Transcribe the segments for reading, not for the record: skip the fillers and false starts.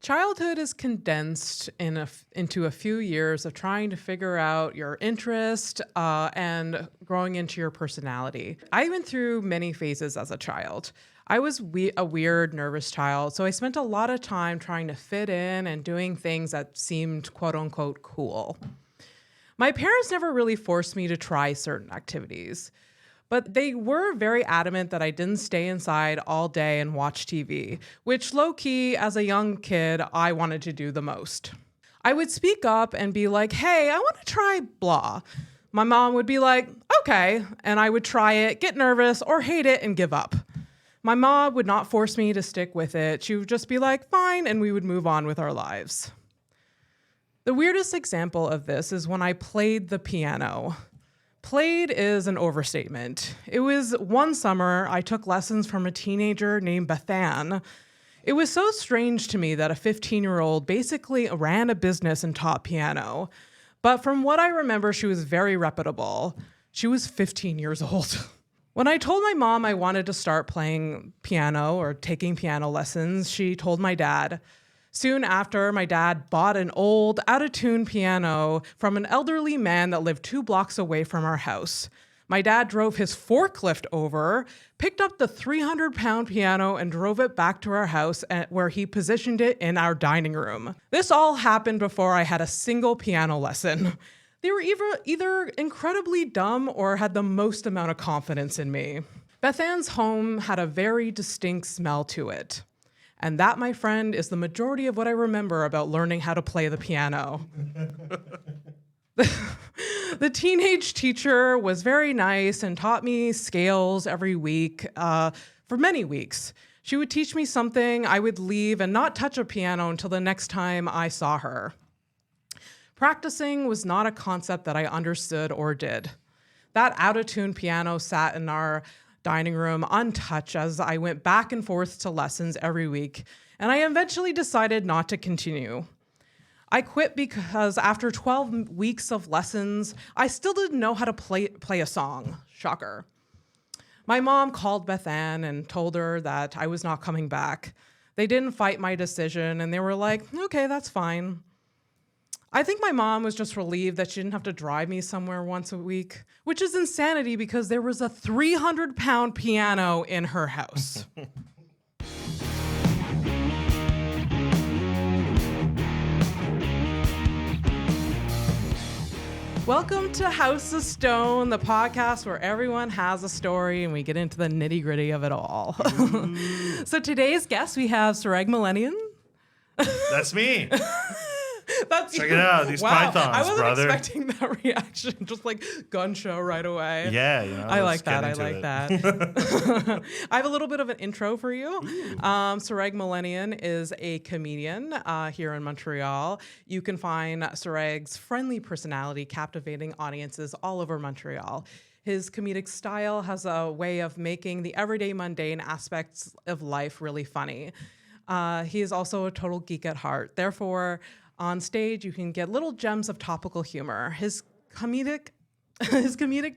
Childhood is condensed into a few years of trying to figure out your interest and growing into your personality. I went through many phases as a child. I was a weird, nervous child, so I spent a lot of time trying to fit in and doing things that seemed quote unquote cool. My parents never really forced me to try certain activities, but they were very adamant that I didn't stay inside all day and watch TV, which low-key, as a young kid, I wanted to do the most. I would speak up and be like, hey, I want to try blah. My mom would be like, okay, and I would try it, get nervous, or hate it and give up. My mom would not force me to stick with it. She would just be like, fine, and we would move on with our lives. The weirdest example of this is when I played the piano. Played is an overstatement. It was one summer I took lessons from a teenager named Bethan. It was so strange to me that a 15-year-old basically ran a business and taught piano. But from what I remember, she was very reputable. She was 15 years old. When I told my mom I wanted to start playing piano or taking piano lessons, she told my dad. Soon after, my dad bought an old, out-of-tune piano from an elderly man that lived 2 blocks away from our house. My dad drove his forklift over, picked up the 300-pound piano, and drove it back to our house where he positioned it in our dining room. This all happened before I had a single piano lesson. They were either incredibly dumb or had the most amount of confidence in me. Bethan's home had a very distinct smell to it. And that, my friend, is the majority of what I remember about learning how to play the piano. The teenage teacher was very nice and taught me scales every week for many weeks. She would teach me something, I would leave and not touch a piano until the next time I saw her. Practicing was not a concept that I understood or did. That out-of-tune piano sat in our dining room untouched as I went back and forth to lessons every week, and I eventually decided not to continue. I quit because after 12 weeks of lessons, I still didn't know how to play a song. Shocker. My mom called Bethan and told her that I was not coming back. They didn't fight my decision, and they were like, okay, that's fine. I think my mom was just relieved that she didn't have to drive me somewhere once a week, which is insanity because there was a 300-pound piano in her house. Welcome to House of Stone, the podcast where everyone has a story and we get into the nitty-gritty of it all. So today's guest, we have Serag Meletian. That's me. Check it out, these pythons, I wasn't brother. expecting that reaction, just like gun show right away. Yeah, you know, I like that. I have a little bit of an intro for you. Serag Meletian is a comedian here in Montreal. You can find Serag's friendly personality captivating audiences all over Montreal. His comedic style has a way of making the everyday mundane aspects of life really funny. He is also a total geek at heart. Therefore, on stage, you can get little gems of topical humor. His comedic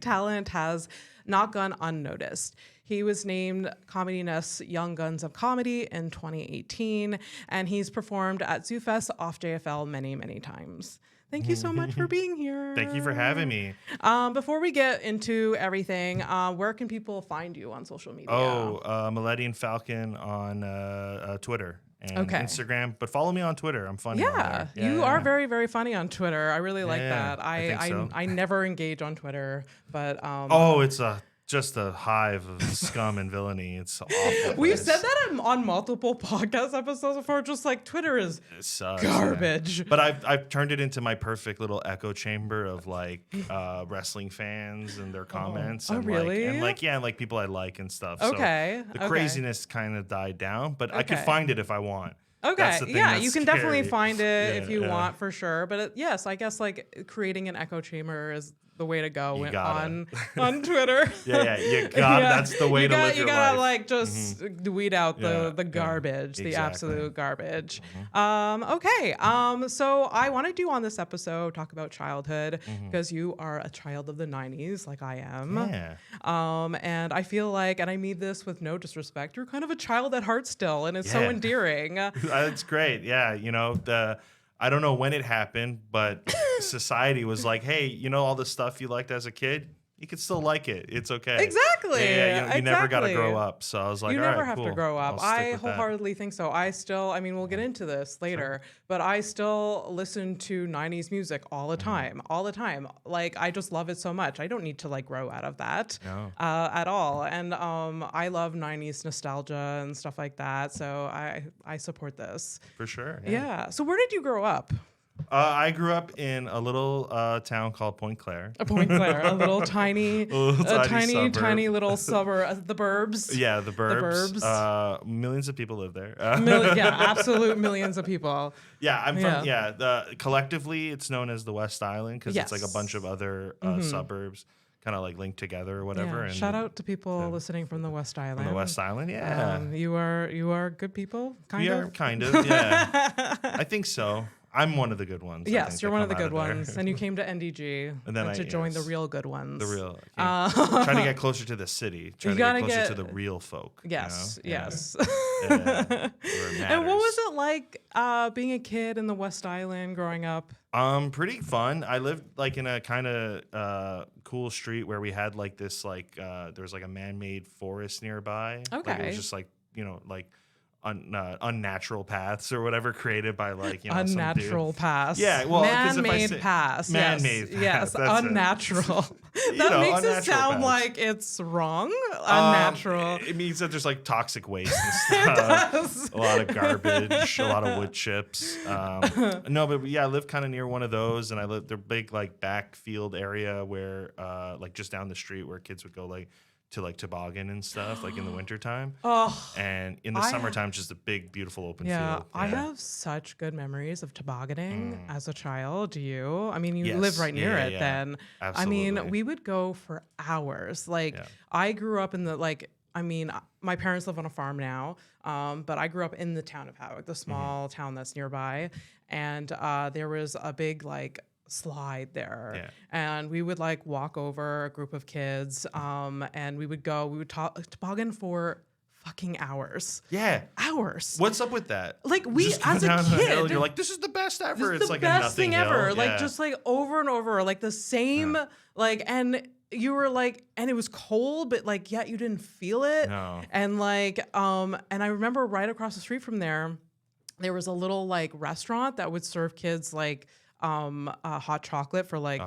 talent has not gone unnoticed. He was named Comedy Nest's Young Guns of Comedy in 2018, and he's performed at Zoofest, OFF-JFL many, many times. Thank you so much for being here. Thank you for having me. Before we get into everything, where can people find you on social media? Meletian Falcon on Twitter and Instagram, but follow me on Twitter. I'm funny. Yeah, you are very, very funny on Twitter. I really like that. I think so. I never engage on Twitter, but it's just a hive of scum and villainy. It's awful. We've said that on multiple podcast episodes before. Just like Twitter is garbage. Yeah. But I've turned it into my perfect little echo chamber of like wrestling fans and their comments. And really? Like people I like and stuff. Okay. So the craziness kind of died down, but I could find it if I want. Okay. Yeah, you can definitely find it if you want for sure. But yes, I guess like creating an echo chamber is the way to go You gotta. on Twitter. Yeah, you got Yeah. That's the way to live you your gotta life. like just weed out the garbage, the exactly. absolute garbage. Okay. So I wanted to on this episode talk about childhood because you are a child of the 90s, like I am. Yeah. And I feel like, and I mean this with no disrespect, you're kind of a child at heart still, and it's so Yeah. endearing. That's great. Yeah, I don't know when it happened, but society was like, hey, all the stuff you liked as a kid, you can still like it. It's okay. Exactly. Yeah, you never got to Exactly. grow up. So I was like, You all never right, have to cool. grow up. I'll stick I with that. wholeheartedly think so. I still, I mean, we'll get into this later, but I still listen to 90s music all the time, all the time. Like, I just love it so much. I don't need to like grow out of that at all. And I love 90s nostalgia and stuff like that. So I support this. For sure. Yeah. So where did you grow up? I grew up in a little town called Point Claire. A Point Claire, a little tiny, tiny little suburb, the burbs. Yeah, the burbs. The burbs. Millions of people live there. Yeah, absolute millions of people. Yeah, I'm from, collectively, it's known as the West Island because it's like a bunch of other suburbs kind of like linked together or whatever. Yeah. And Shout out to people listening from the West Island. From the West Island, yeah. You are good people, kind we of? are kind of, yeah. I think so. I'm one of the good ones. Yes, you're one of the good ones. And you came to NDG and then to join the real good ones. The real. Trying to get closer to the city. Trying to get closer to the real folk. Yes, yes. Yeah. And what was it like being a kid in the West Island growing up? Pretty fun. I lived like in a kind of cool street where we had like this like there was like a man-made forest nearby. Okay. Like, it was just like like unnatural paths or whatever created by like unnatural paths. Yeah, well, man-made paths. Man-made paths. Yes, unnatural. That makes it sound like it's wrong. Unnatural. It means that there's like toxic waste and stuff. It does. A lot of garbage, a lot of wood chips. No, but yeah, I live kind of near one of those, and I live the big like backfield area where like just down the street where kids would go like to like toboggan and stuff like in the wintertime. And in the summertime, just a big, beautiful open field. Yeah, I have such good memories of tobogganing as a child. Do you? I mean, you live right near it then. Absolutely. I mean, we would go for hours. Like, I grew up in the, like, I mean, my parents live on a farm now, but I grew up in the town of Hawick, the small town that's nearby. And there was a big, like, slide there, and we would like walk over a group of kids, and we would toboggan for fucking hours. Yeah, hours. What's up with that? Like we just as a kid, you're like, this is the best ever. It's like the best thing ever. Like Yeah. just like over and over, like the same, like, and you were like, and it was cold, but like yet you didn't feel it. No. And like, and I remember right across the street from there was a little like restaurant that would serve kids like hot chocolate for like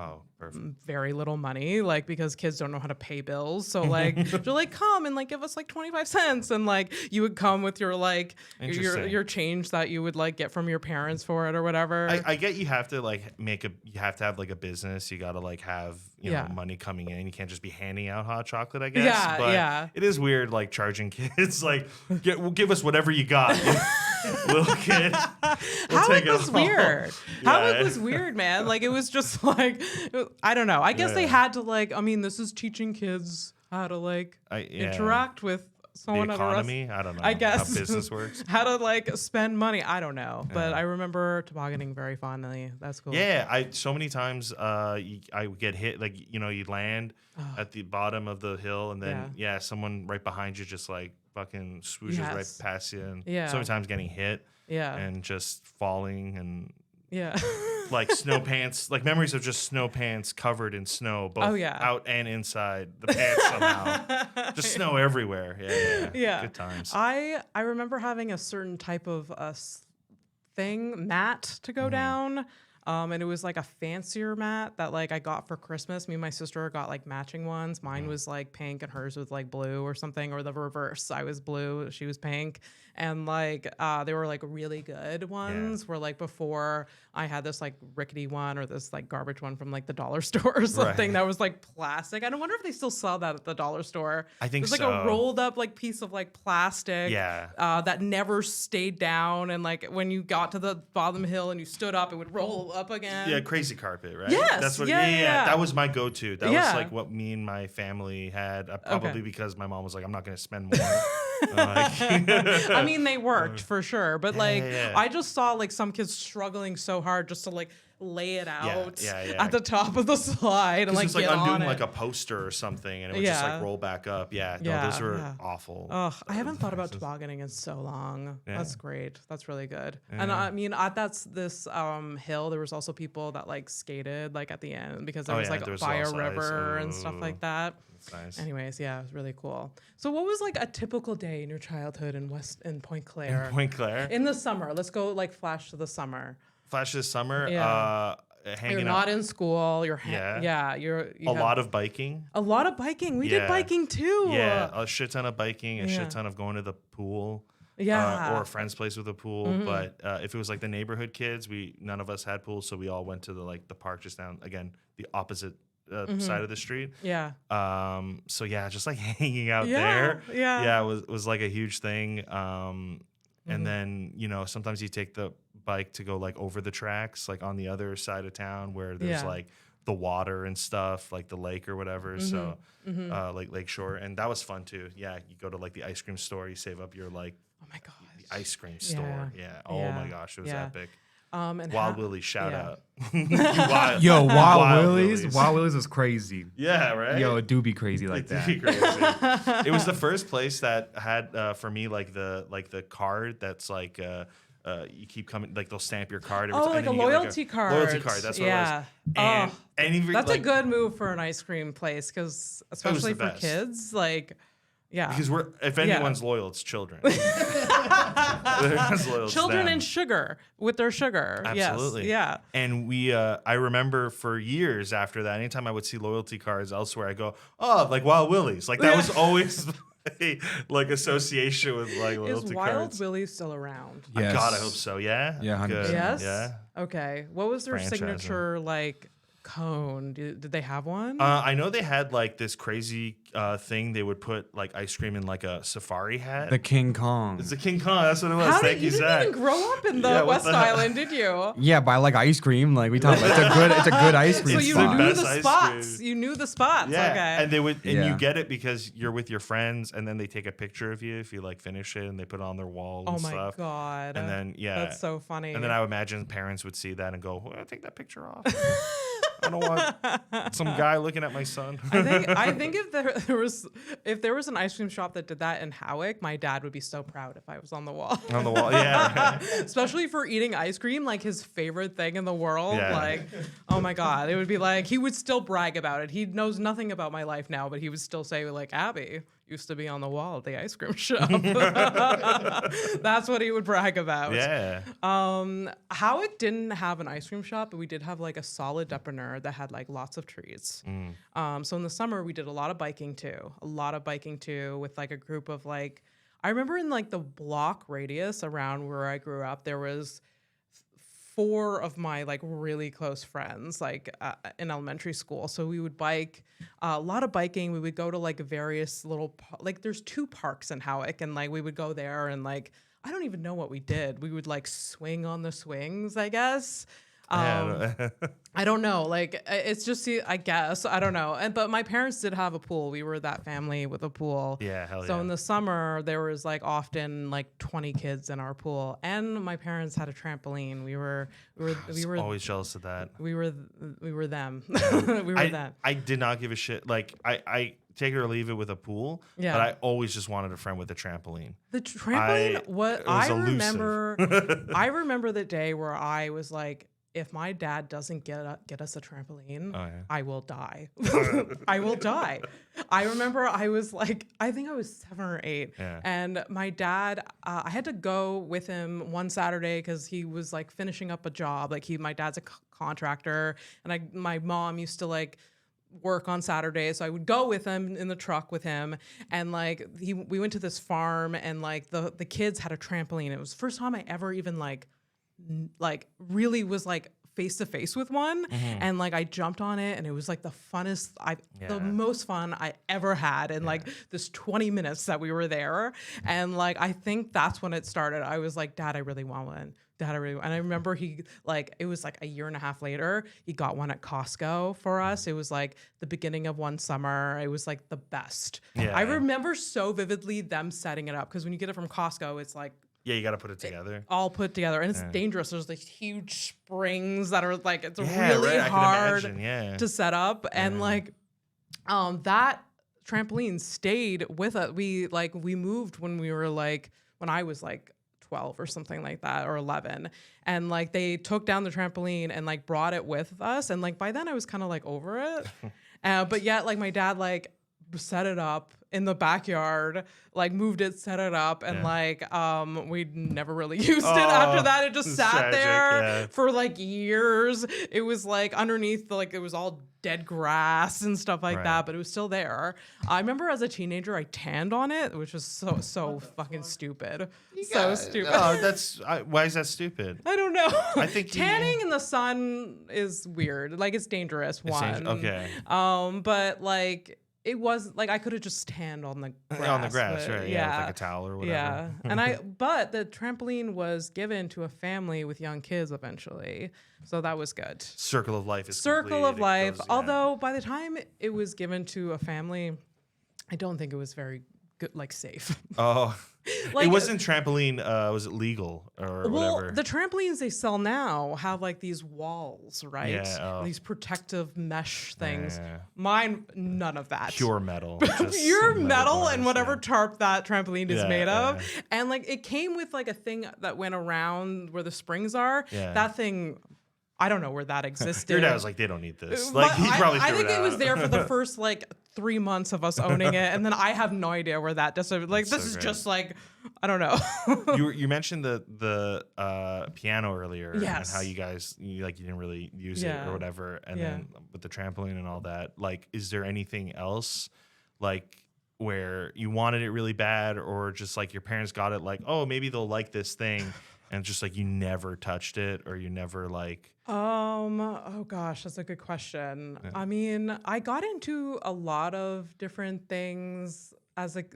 very little money, like because kids don't know how to pay bills. So like they're like, come and like give us like 25 cents, and like you would come with your like your change that you would like get from your parents for it or whatever. I get you have to like you have to have like a business. You got to like have know money coming in. You can't just be handing out hot chocolate, I guess. Yeah, but it is weird like charging kids like give us whatever you got. Little kid. How was weird. How it was weird, man. Like it was just like I don't know. I guess they had to like. I mean, this is teaching kids how to like interact with someone. The economy. I don't know. I guess how business works. How to like spend money. I don't know. But I remember tobogganing very fondly. That's cool. Yeah, so many times I would get hit. Like you land at the bottom of the hill, and then someone right behind you just like fucking swooshes right past you, and so many times getting hit. Yeah, and just falling and. Yeah. Like snow pants, like memories of just snow pants covered in snow, both out and inside the pants somehow. Just snow everywhere. Yeah. Good times. I remember having a certain type of mat to go down. And it was like a fancier mat that like I got for Christmas. Me and my sister got like matching ones. Mine was like pink and hers was like blue or something, or the reverse. I was blue, she was pink. And like they were like really good ones where like before I had this like rickety one or this like garbage one from like the dollar store or something that was like plastic. I don't wonder if they still sell that at the dollar store. I think so. It was like a rolled up like piece of like plastic that never stayed down. And like when you got to the bottom hill and you stood up, it would roll up again. Yeah, crazy carpet, right? Yes. That's what. Yeah. That was my go-to. That was like what me and my family had. Probably because my mom was like, "I'm not going to spend more." I mean, they worked for sure, but I just saw like some kids struggling so hard just to like lay it out at the top of the slide and like it's like get undoing on like it. a poster or something, and it would just like roll back up. No, those were awful. Ugh, I haven't thought about tobogganing in so long. That's great. That's really good. And I mean, that's this hill. There was also people that like skated like at the end because there was like by a river and stuff like that. That's nice. Anyways, yeah, it was really cool. So, what was like a typical day in your childhood in Point Claire? In Point Claire, in the summer. Let's go like flash to the summer. Flash this summer. Hanging you're not in school. You're a lot of biking. A lot of biking. We did biking too. Yeah, a shit ton of biking. A shit ton of going to the pool. Yeah, or a friend's place with a pool. But if it was like the neighborhood kids, none of us had pools, so we all went to the park just down again the opposite side of the street. Yeah. So yeah, just like hanging out there. Yeah. It was like a huge thing. And then sometimes you take the bike to go like over the tracks, like on the other side of town where there's like the water and stuff, like the lake or whatever. So like Lakeshore, and that was fun too. Yeah, you go to like the ice cream store, you save up your like oh my gosh, the ice cream store. Yeah. Oh my gosh, it was epic. And Wild Willie's, shout out. Wild Willie's. Wild Willie's is crazy. Yeah, right? Yo, it do be crazy like that. It do be crazy. It was the first place that had for me like the card that's like you keep coming, like they'll stamp your card. Every time, like a loyalty card. Loyalty card, that's what it was. And that's a good move for an ice cream place, because especially for kids, like. Yeah, because if anyone's loyal, it's children. Children and sugar with their sugar. Absolutely. Yes. Yeah. And I remember for years after that, anytime I would see loyalty cards elsewhere, I go, oh, like Wild Willie's. Like that was always like association with like loyalty cards. Is Wild Willie still around? Yes. God, I hope so. Yeah. Yeah. 100%. Good. Yes. Yeah. Okay. What was their signature like? Cone? Did they have one? I know they had like this crazy thing. They would put like ice cream in like a safari hat. The King Kong. It's the King Kong. That's what it was. Thank you, Zach. You didn't even grow up in the West Island, did you? Yeah, but I like ice cream. Like we talked about, it's a good ice cream. So you knew the spots. You knew the spots. Yeah, okay. and they would, and you get it because you're with your friends, and then they take a picture of you if you like finish it, and they put it on their wall and stuff. Oh my god! And then that's so funny. And then I would imagine parents would see that and go, well, "Take that picture off." I don't want some guy looking at my son. I think if there was an ice cream shop that did that in Howick, my dad would be so proud if I was on the wall. On the wall, yeah. Right. Especially for eating ice cream, like his favorite thing in the world. Yeah. Like, oh my god, it would be like he would still brag about it. He knows nothing about my life now, but he would still say like, Abby used to be on the wall at the ice cream shop. That's what he would brag about. Yeah. Howick didn't have an ice cream shop, but we did have like a solid depanneur that had like lots of treats. So in the summer we did a lot of biking too, with like a group of like, I remember in like the block radius around where I grew up, there was 4 of my like really close friends like in elementary school. So we would bike, a lot of biking. We would go to like various little like there's 2 parks in Howick, and like we would go there and like I don't even know what we did. We would like swing on the swings, I guess. I don't know. Like it's just, I guess, I don't know. But my parents did have a pool. We were that family with a pool. Yeah, hell yeah. So in the summer there was like often like 20 kids in our pool, and my parents had a trampoline. We were always jealous of that. We were them. We were them. I did not give a shit. Like I take it or leave it with a pool. Yeah. But I always just wanted a friend with a trampoline. The trampoline. I remember the day where I was like, if my dad doesn't get us a trampoline, I will die. I will die. I remember I was like, I think I was 7 or 8. Yeah. And my dad, I had to go with him one Saturday because he was like finishing up a job. Like my dad's a contractor, and my mom used to like work on Saturdays, so I would go with him in the truck with him, and like we went to this farm, and like the kids had a trampoline. It was the first time I ever even like really was like face to face with one, and like I jumped on it, and it was like the most fun I ever had in like this 20 minutes that we were there, and like I think that's when it started. I was like, Dad, I really want one. Dad, and I remember it was like a year and a half later, he got one at Costco for us. It was like the beginning of one summer. It was like the best. Yeah. I remember so vividly them setting it up, because when you get it from Costco, it's like, yeah, you got to put it together. All put together. And it's dangerous. There's like huge springs that are like, it's really hard to set up. And like, that trampoline stayed with us. We moved when I was like 12 or something like that, or 11. And like, they took down the trampoline and like brought it with us. And like, by then I was kind of like over it. But yet like my dad like set it up in the backyard, like moved it, set it up, and we never really used it after that. It just sat there for like years. It was like underneath it was all dead grass and stuff like that, but it was still there. I remember as a teenager, I tanned on it, which was so fucking stupid. Stupid. Oh, why is that stupid? I don't know. I think tanning in the sun is weird. Like, it's dangerous. Okay. But like, it was like I could have just tanned on the grass. On the grass, right? Yeah, with like a towel or whatever. Yeah, but the trampoline was given to a family with young kids eventually, so that was good. Circle of life is circle of life. Although by the time it was given to a family, I don't think it was very good, like safe. Oh. Like, it wasn't trampoline. Was it legal or whatever? The trampolines they sell now have like these walls, right? Yeah, these protective mesh things. Mine, none of that. Pure metal. Pure metal and whatever tarp that trampoline is made of. And like, it came with like a thing that went around where the springs are. That thing, I don't know where that existed. Your dad was like, they don't need this. Like, he probably I think it was there for the first like 3 months of us owning it, and then I have no idea where that does. Like, this is just like, I don't know. You mentioned the piano earlier, and how you guys you didn't really use it or whatever, and then with the trampoline and all that. Like, is there anything else like where you wanted it really bad, or just like your parents got it, like, oh, maybe they'll like this thing, and just like you never touched it, or you never like. Oh gosh, that's a good question. Yeah. I mean, I got into a lot of different things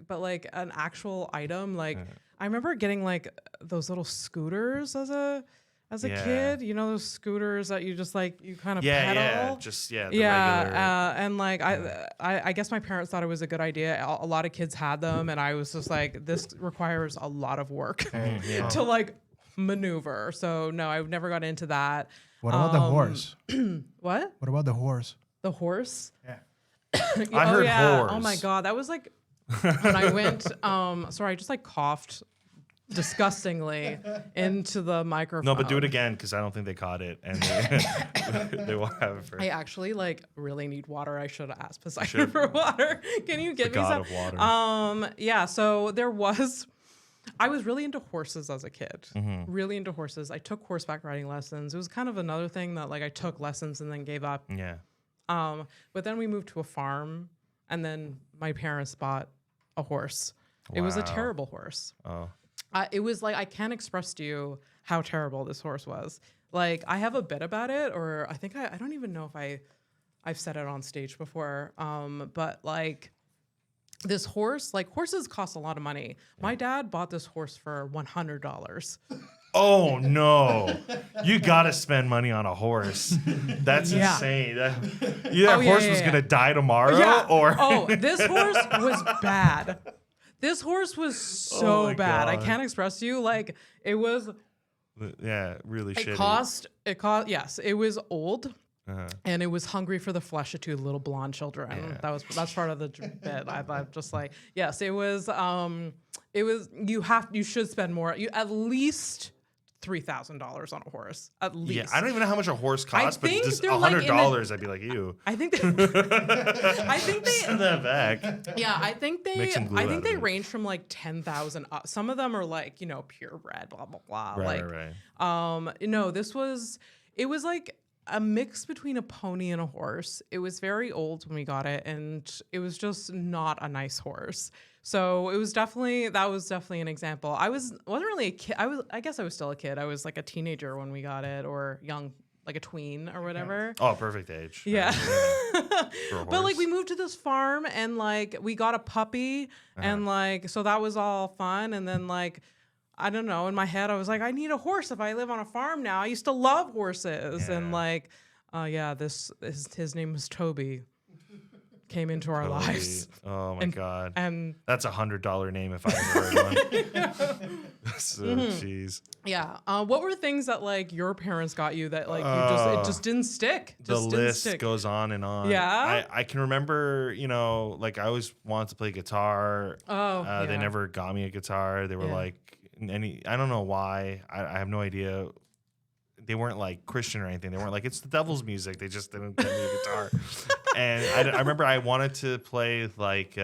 but like an actual item. Like, I remember getting like those little scooters as a kid. You know, those scooters that you just like, you kind of pedal. Regular. And like, I guess my parents thought it was a good idea. A lot of kids had them, and I was just like, this requires a lot of work to like maneuver. So no, I've never got into that. What about the horse? What about the horse? The horse? Yeah. I heard horse. Oh my God. That was like when I went, sorry, I just like coughed disgustingly into the microphone. No, but do it again, because I don't think they caught it, and they will have it first. I actually like really need water. I should have asked Poseidon for water. Can you give me some? God of water. Yeah, so I was really into horses as a kid. Really into horses. I took horseback riding lessons. It was kind of another thing that like I took lessons and then gave up. Yeah. But then we moved to a farm, and then my parents bought a horse. Wow. It was a terrible horse. Oh. It was like, I can't express to you how terrible this horse was. Like, I have a bit about it, or I think I don't even know if I've said it on stage before. But like, this horse, like, horses cost a lot of money. My dad bought this horse for $100. Oh no! You gotta spend money on a horse. That's insane. That horse was gonna die tomorrow, or this horse was bad. This horse was so bad. God. I can't express to you. Like, it was. Yeah, really shitty. It cost. Yes, it was old. And it was hungry for the flesh of two little blonde children. Yeah. That's part of the bit. I'm just like, yes, it was. You should spend more. At least $3,000 on a horse. At least. Yeah, I don't even know how much a horse costs, but just $100, I'd be like, ew. I think they send that back. Yeah, I think they range from like 10,000 up. Some of them are like, purebred, blah blah blah. Right. No, it was like a mix between a pony and a horse. It was very old when we got it, and it was just not a nice horse. So that was definitely an example. I wasn't really a kid. I guess I was still a kid. I was like a teenager when we got it, or young like a tween or whatever. Oh, perfect age. Yeah. But like we moved to this farm and like we got a puppy and like so that was all fun. And then like I don't know, in my head I was like, I need a horse if I live on a farm now. I used to love horses. And like his name was Toby. Came into our lives. Oh my God. And that's $100 name if I ever heard one. So jeez. Yeah. What were things that like your parents got you that like it just didn't stick? The list goes on and on. Yeah. I can remember, you know, like I always wanted to play guitar. They never got me a guitar. They were like I don't know why. I have no idea. They weren't like Christian or anything. They weren't like, it's the devil's music. They just didn't get me a guitar. And I remember I wanted to play like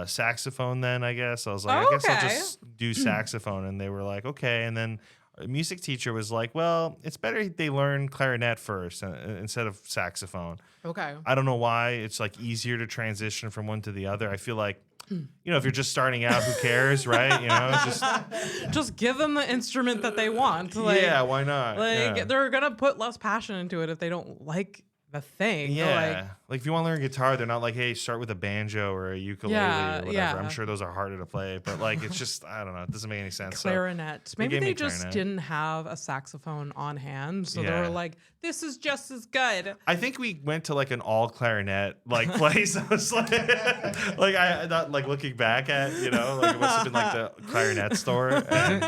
saxophone then, I guess. I was like, I guess I'll just do saxophone. And they were like, okay. And then a music teacher was like, well, it's better they learn clarinet first instead of saxophone. Okay. I don't know why. It's like easier to transition from one to the other. I feel like, you know, if you're just starting out, who cares, right? You know, just give them the instrument that they want. Like, yeah, why not? Like they're gonna put less passion into it if they don't like the thing. Yeah, like if you want to learn guitar, they're not like, hey, start with a banjo or a ukulele or whatever. Yeah. I'm sure those are harder to play, but like it's just I don't know. It doesn't make any sense. Clarinet. So Maybe they just didn't have a saxophone on hand, so they were like, this is just as good. I think we went to like an all clarinet like place. I was like, I not like looking back at, you know, like it must have been like the clarinet store.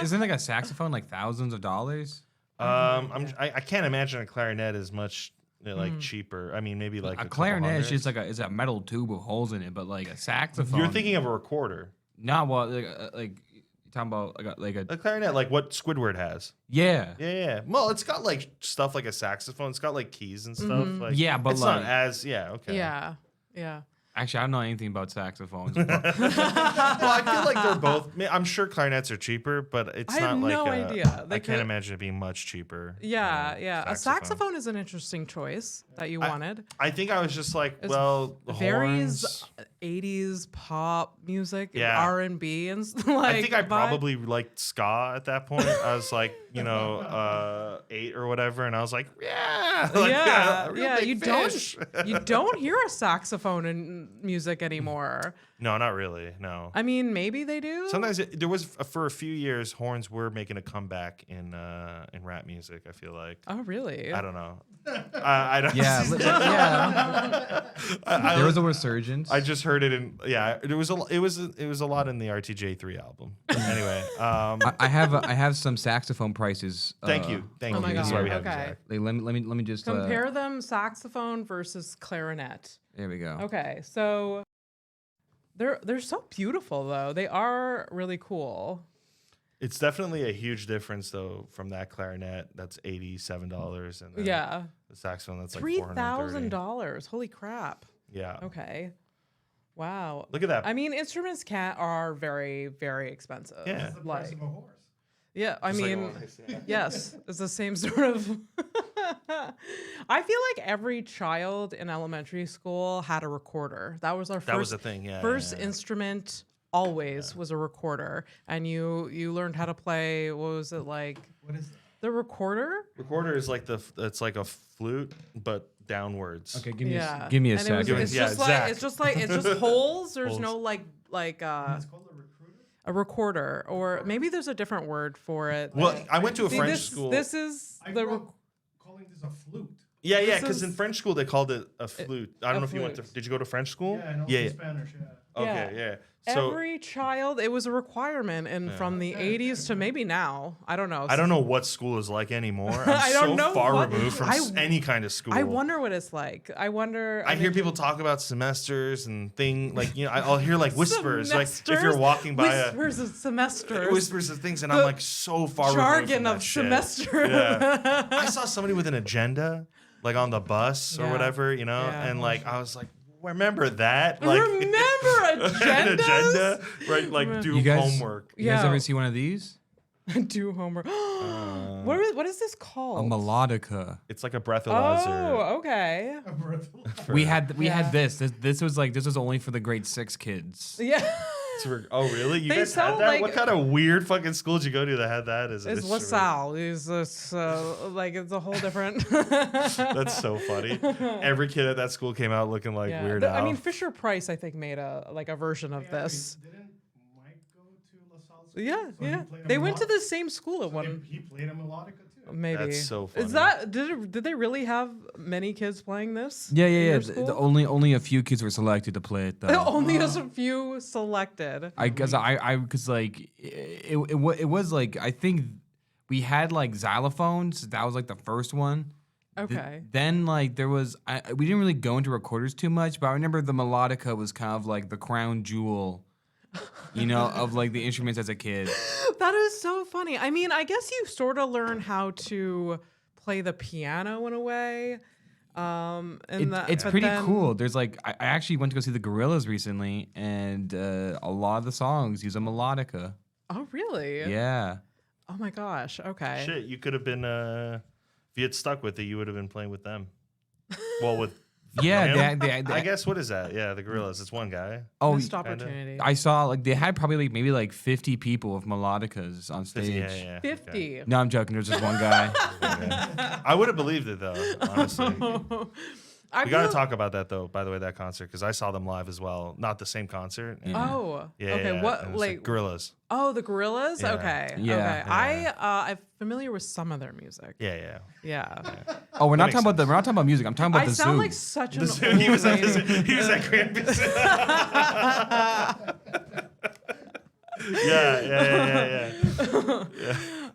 Isn't like a saxophone like thousands of dollars? I can't imagine a clarinet is much. Like cheaper. I mean, maybe like a clarinet is just like it's a metal tube with holes in it, but like a saxophone. You're thinking of a recorder. No, well, like you're talking about like a clarinet, like what Squidward has. Yeah. Well, it's got like stuff like a saxophone. It's got like keys and stuff. Like, yeah, but it's like, not as okay. Yeah. Actually, I don't know anything about saxophones. Well, I feel like they're both. I'm sure clarinets are cheaper, but it's not like. I have no idea. I can't imagine it being much cheaper. Yeah. A saxophone is an interesting choice that you wanted. I think I was just like, well, varies horns. 80s pop music, Yeah. R&B, and like. I think I probably liked ska at that point. I was like, 8 or whatever, and I was like, yeah. You don't hear a saxophone in music anymore. No, not really. No. I mean, maybe they do. Sometimes there was for a few years, horns were making a comeback in rap music. I feel like. Oh, really? I don't know. I don't. Yeah. There was a resurgence. I just heard it in. Yeah, it was a lot in the RTJ3 album. Anyway, I have some saxophone prices. Thank you. Oh my God. That's why we have Zach. Let me just compare them: saxophone versus clarinet. There we go. Okay, so they're so beautiful though. They are really cool. It's definitely a huge difference though from that clarinet. That's $87, and the saxophone that's like $3,000. Holy crap! Yeah. Okay. Wow. Look at that. I mean, instruments are very, very expensive. Yeah. That's the price of a horse. Yeah, I mean, yes, it's the same sort of. I feel like every child in elementary school had a recorder. That was our first. That was the thing. Yeah. First instrument always was a recorder, and you learned how to play. What was it like? What is that? The recorder? Recorder is like it's like a flute, but downwards. Okay, give me a second. It's just holes. There's no like. It's called a recruiter? A recorder, or maybe there's a different word for it. Well, I went to a French school. This is calling this a flute. Yeah, because in French school they called it a flute. I don't know if you went to. Did you go to French school? Yeah, I know in Spanish. Yeah. Okay, yeah. So every child, it was a requirement, and from the 80s to maybe now, I don't know. I don't know what school is like anymore. I'm I don't know far removed from any kind of school. I wonder what it's like. I hear people talk about semesters and I'll hear like whispers, like if you're walking by whispers of semesters, whispers of things, and I'm like so far removed from jargon that of shit. semester. Yeah. I saw somebody with an agenda, like on the bus or whatever, and like I was like. Remember that? Like, remember an agenda, right? Like do homework. You guys ever see one of these? Do homework. What is this called? A melodica. It's like a breathalyzer. Oh, okay. We had this. This was only for the grade 6 kids. Yeah. Oh, really? You They guys sell, had that? like- What kind of weird fucking school did you go to that had that as an It's instrument? LaSalle. It's like it's a whole different. That's so funny. Every kid at that school came out looking like Weird Al. I mean, Fisher Price, I think, made a version of this. Didn't Mike go to LaSalle School? Yeah, So he yeah. played a They went to melodica? the same school at So one. he played a melodica too. Maybe. That's so funny. Is that did they really have many kids playing this? Yeah, in yeah, your yeah. school? Only a few kids were selected to play it though. Only a few selected. Because like it was like I think we had like xylophones. That was like the first one. Okay. Then like there was we didn't really go into recorders too much, but I remember the melodica was kind of like the crown jewel, of like the instruments as a kid. That is so funny. I mean, I guess you sort of learn how to play the piano in a way. It's pretty cool. There's like I actually went to go see the Gorillas recently, and a lot of the songs use a melodica. Oh, really? Yeah. Oh my gosh. Okay. Shit, you could have been if you had stuck with it, you would have been playing with them. Well, with Yeah, him? I guess what is that? Yeah, the Gorillas. It's one guy. Missed opportunity. I saw like they had probably maybe like 50 people with melodicas on stage. Yeah. 50. Okay. No, I'm joking. There's just one guy. Yeah. I would have believed it though, honestly. We got to talk about that though. By the way, that concert because I saw them live as well. Not the same concert. And Oh. yeah. Okay. Yeah. What And it was, like Gorillas? Oh, the Gorillas? Yeah. Okay. Yeah. Okay. Yeah. I'm familiar with some of their music. Yeah. Yeah. Oh, we're not makes talking about we're not talking about music. I'm talking about I the sound zoo. like such an The zoo. He was at old lady. he was at Krampus. Yeah.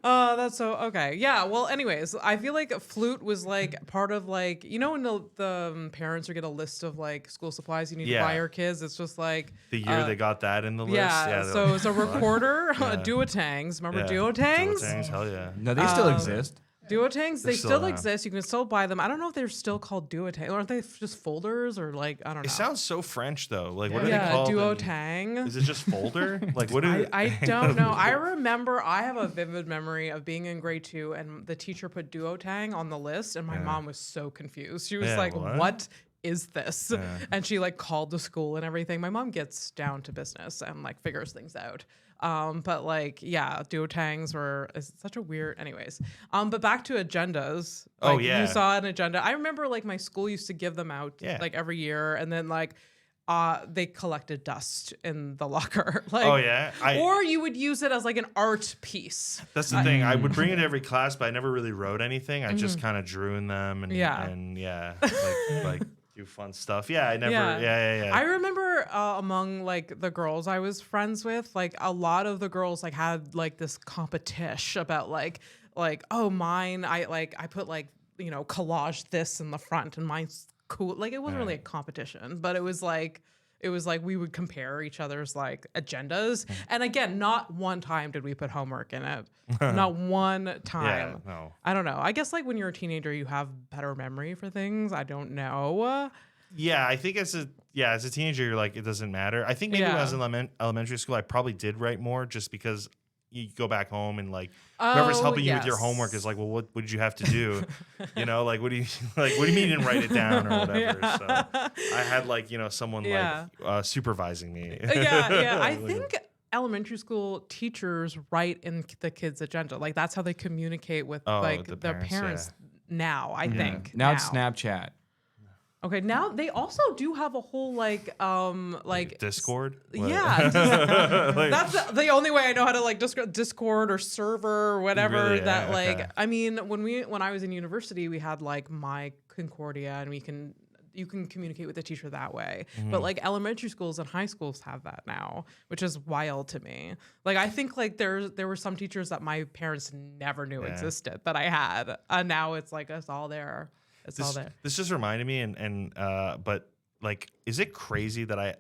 That's so okay. Yeah. Well, anyways, I feel like flute was like part of like when the parents would get a list of like school supplies you need to buy your kids. It's just like The year they got that in the list. yeah. they're So like, it's a recorder, Yeah. duotangs. Remember yeah. duotangs? Duotangs, hell yeah. No, they still exist. Duotangs, they still still around. exist. You can still buy them. I don't know if they're still called duotangs. Aren't they just folders or like I don't know? It sounds so French though. Like what are they yeah, called? duotang. Is it just folder? Like what do I don't know. I remember I have a vivid memory of being in grade 2 and the teacher put duotang on the list and my mom was so confused. She was Yeah, like, what? what is this? Yeah. And she like called the school and everything. My mom gets down to business and like figures things out. But like, yeah, duotangs is such a weird, anyways. But back to agendas. Oh, Like, yeah. You saw an agenda. I remember like my school used to give them out Yeah. like every year. And then like, they collected dust in the locker. Like, Oh yeah. or you would use it as like an art piece. That's the thing. I would bring it to every class, but I never really wrote anything. I just kind of drew in them and like do fun stuff. Yeah, I never. Yeah. I remember among like the girls I was friends with, like a lot of the girls like had like this competition about like oh mine I put like collage this in the front and mine's cool. Like it wasn't really a competition, but it was like we would compare each other's like agendas. And again, not one time did we put homework in it. Not one time. Yeah, no. I don't know. I guess like when you're a teenager, you have better memory for things. I don't know. Yeah, I think as a teenager, you're like it doesn't matter. I think maybe when I was in elementary school, I probably did write more just because you go back home and like whoever's helping you with your homework is like, well, what did you have to do? Like what do you mean you didn't write it down or whatever? So I had like someone like supervising me. Yeah. I think elementary school teachers write in the kids' agenda. Like that's how they communicate with the their parents now. I think Now it's Snapchat. Okay, now they also do have a whole like Discord. Yeah, that's the only way I know how to like Discord or server or whatever. Really? That Yeah, like okay. I mean when I was in university we had like my Concordia and you can communicate with the teacher that way. But like elementary schools and high schools have that now, which is wild to me. Like I think like there were some teachers that my parents never knew existed that I had, and now it's like it's all there. It's all there. This just reminded me, but like, is it crazy that I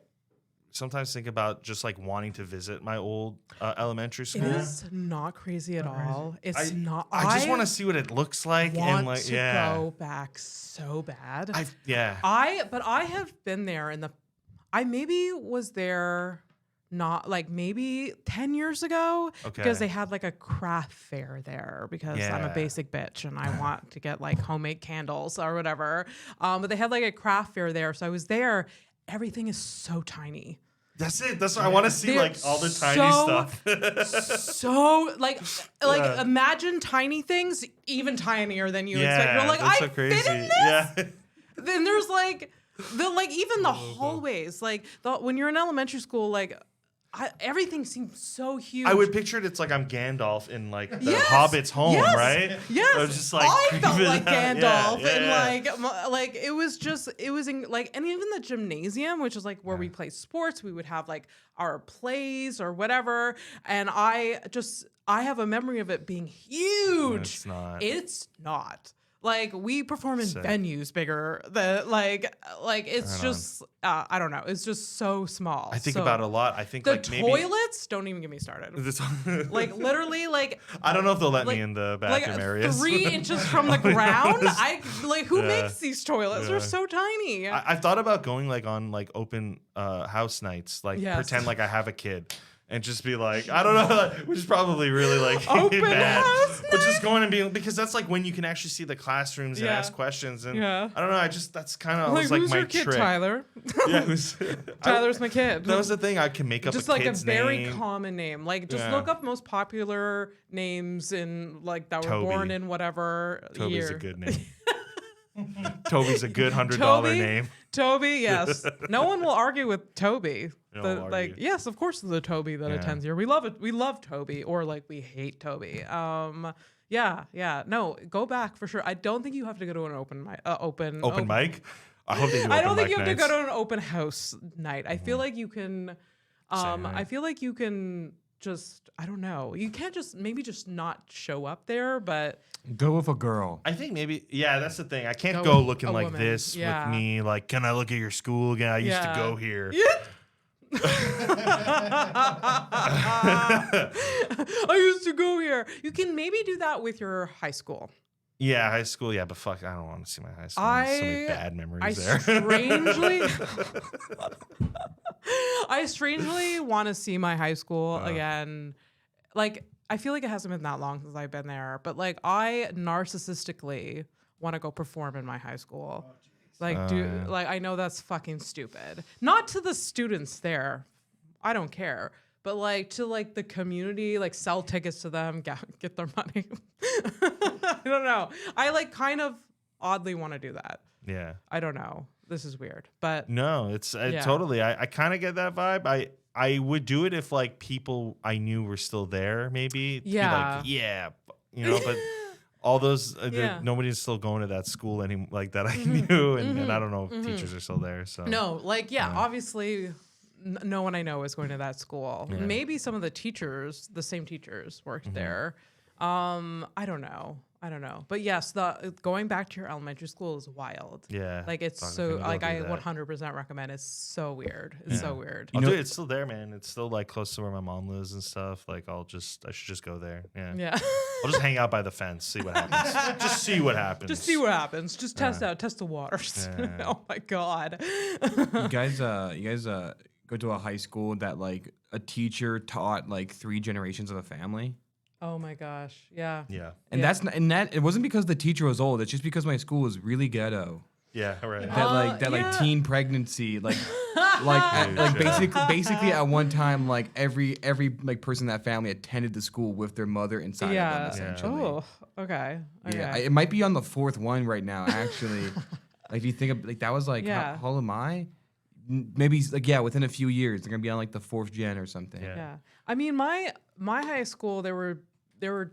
sometimes think about just like wanting to visit my old elementary school? It is not crazy at all. It's not. I just want to see what it looks like and like, to go back so bad. But I have been there I maybe was there. Not like maybe 10 years ago because they had like a craft fair there because I'm a basic bitch and I want to get like homemade candles or whatever. But they had like a craft fair there. So I was there. Everything is so tiny. That's it. That's what I want to see, like all the tiny stuff. So like imagine tiny things even tinier than you expect. You're like, I so crazy. fit in this. Yeah. Then there's even the hallways, like when you're in elementary school, like everything seems so huge. I would picture it. It's like I'm Gandalf in like the Hobbit's home, right? Yes, I was just like I felt like Gandalf, and yeah. like it was in like, and even the gymnasium, which is like where we play sports, we would have like our plays or whatever, and I have a memory of it being huge. It's not. Like we perform in venues bigger than like it's just I don't know. It's just so small. I think about it a lot. I think the like toilets. Don't even get me started. Like literally, like I don't know if they'll let me in the bathroom areas. 3 inches from the ground. Who makes these toilets? They're so tiny. I've thought about going like on like open house nights, like pretend like I have a kid. And just be like, I don't know, which is probably really like open bad. house But just going and being, because that's like when you can actually see the classrooms and ask questions. And I don't know, that's kind of like, like who's my your kid, trick. Tyler? Yeah, Tyler's my kid. That was the thing. I can make up just a like kid's a very name. common name. Like just look up most popular names in like that were born in whatever Toby's year. a good name. Toby's a good $100 name. Toby, yes. No one will argue with Toby. Argue. Yes, of course, the Toby that attends here. We love it. We love Toby, or like we hate Toby. Yeah. No, go back for sure. I don't think you have to go to an open mic. Open mic. I hope they do. I don't think you have nights. to go to an open house night. I feel like you can. I feel like you can just. I don't know. You can't just not show up there, but. Go with a girl. I think maybe, that's the thing. I can't go looking like woman. this with me. Like, can I look at your school again? I used to go here. Yeah. I used to go here. You can maybe do that with your high school. Yeah, high school. Yeah, but fuck, I don't want to see my high school. So many bad memories there. I strangely want to see my high school again. Like, I feel like it hasn't been that long since I've been there, but like I narcissistically want to go perform in my high school. Like, I know that's fucking stupid. Not to the students there, I don't care, but like to like the community, like sell tickets to them, get their money. I don't know. I like kind of oddly want to do that. Yeah. I don't know. This is weird, but no, it's totally. I kind of get that vibe. I would do it if like people I knew were still there, maybe. Yeah. Be like, but all those nobody's still going to that school anymore, like that I knew, and I don't know if teachers are still there. So no, like obviously, no one I know is going to that school. Yeah. Maybe some of the same teachers worked there. I don't know. But yes, going back to your elementary school is wild. Yeah. Like it's so like I 100% recommend. It's so weird. It's so weird. It's still there, man. It's still like close to where my mom lives and stuff. Like I should just go there. Yeah. Yeah. I'll just hang out by the fence, see what happens. Just see what happens. Just test the waters. Yeah. Oh my God. You guys go to a high school that like a teacher taught like 3 generations of a family? Oh my gosh. Yeah. Yeah. And it wasn't because the teacher was old. It's just because my school was really ghetto. Yeah, right. Like teen pregnancy, basically at one time like every like person in that family attended the school with their mother inside of them essentially. Oh, okay. Yeah, it might be on the 4th one right now actually. Like if you think of like that was like how old am I? Maybe like within a few years they're gonna be on like the 4th gen or something. Yeah. I mean my high school there were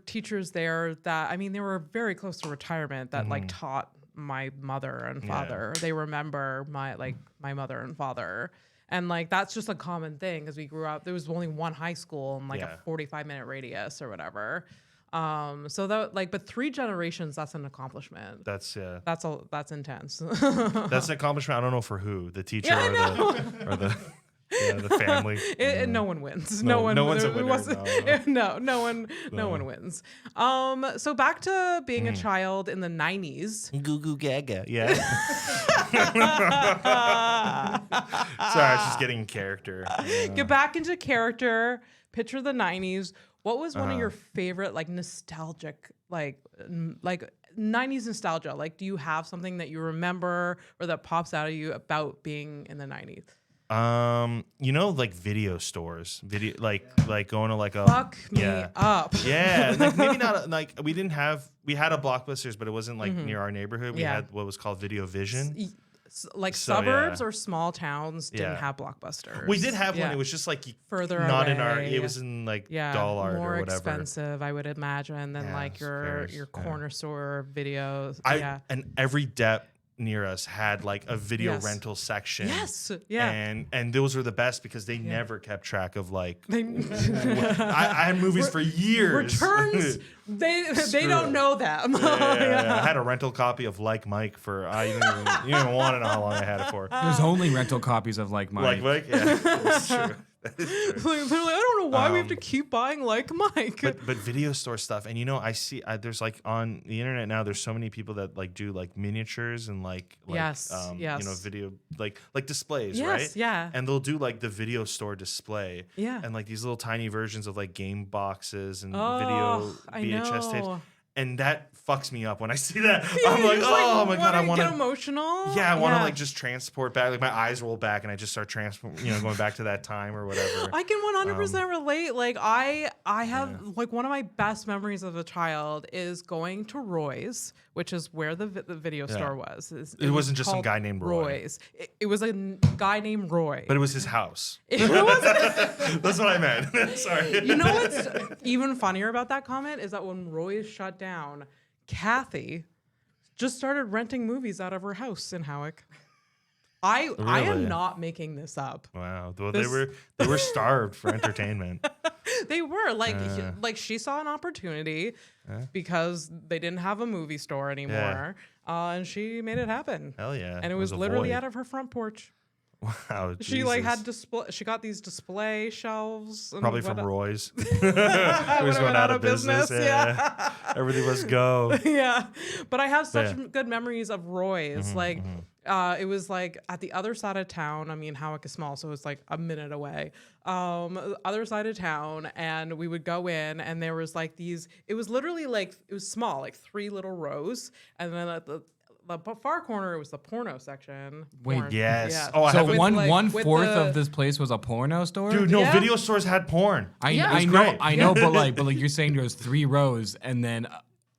teachers there that they were very close to retirement that like taught my mother and father. They remember my mother and father. And like that's just a common thing because we grew up there was only one high school in like a 45-minute radius or whatever. So that but 3 generations, that's an accomplishment. That's intense. That's an accomplishment. I don't know for who, the teacher or the the family. No one wins. No one's a winner. No one wins. So back to being a child in the 90s. Goo goo gaga. Yeah. Sorry, I was just getting character. Get back into character. Picture the 90s. What was one of your favorite nostalgic 90s nostalgia? Like, do you have something that you remember or that pops out of you about being in the 90s? Like video stores, like going to like a fuck me up. Yeah, like maybe not like we had a Blockbusters, but it wasn't like near our neighborhood. We had what was called Video Vision. Like suburbs or small towns didn't have Blockbusters. We did have one. It was just like further not away. In our. It was in like Dollart or whatever. More expensive, I would imagine, than like your corner store videos. And every dep near us had like a video rental section. Yes. Yeah. And those were the best because they never kept track of like I had movies for years. Returns, they don't know them. I had a rental copy of Like Mike for you don't even want to know how long I had it for. There's only rental copies of Like Mike. Like Mike, yeah. That's true. They're like, I don't know why we have to keep buying Like Mike. But video store stuff, and I see there's like on the internet now. There's so many people that like do like miniatures and like video like displays, right? Yeah. And they'll do like the video store display, yeah, and like these little tiny versions of like game boxes and video VHS tapes. And that fucks me up when I see that. I'm like, oh my God, I want to get emotional. Yeah, I want to like just transport back. Like my eyes roll back and I just start going back to that time or whatever. I can 100% relate. Like I have like one of my best memories of a child is going to Roy's, which is where the video store was. It wasn't just some guy named Roy. Roy's. It was a guy named Roy. But it was his house. That's what I meant. Sorry. You know what's even funnier about that comment is that when Roy's shut down, Kathy just started renting movies out of her house in Howick. I am not making this up. Wow. Well, they were starved for entertainment. They were like she saw an opportunity because they didn't have a movie store anymore, and she made it happen. Hell yeah! And it was literally out of her front porch. Wow. She like had she got these display shelves. And probably from Roy's. It was going out of business. Yeah. Everything must go. Yeah. But I have such good memories of Roy's. It was like at the other side of town. I mean, Howick is small, so it's like a minute away. Other side of town, and we would go in, and there was like these. It was literally like it was small, like 3 little rows, and then at the far corner, it was the porno section. Wait, yes. Yeah. Oh, so one-fourth of this place was a porno store? Dude, no, video stores had porn. I know, but like you're saying there was 3 rows, and then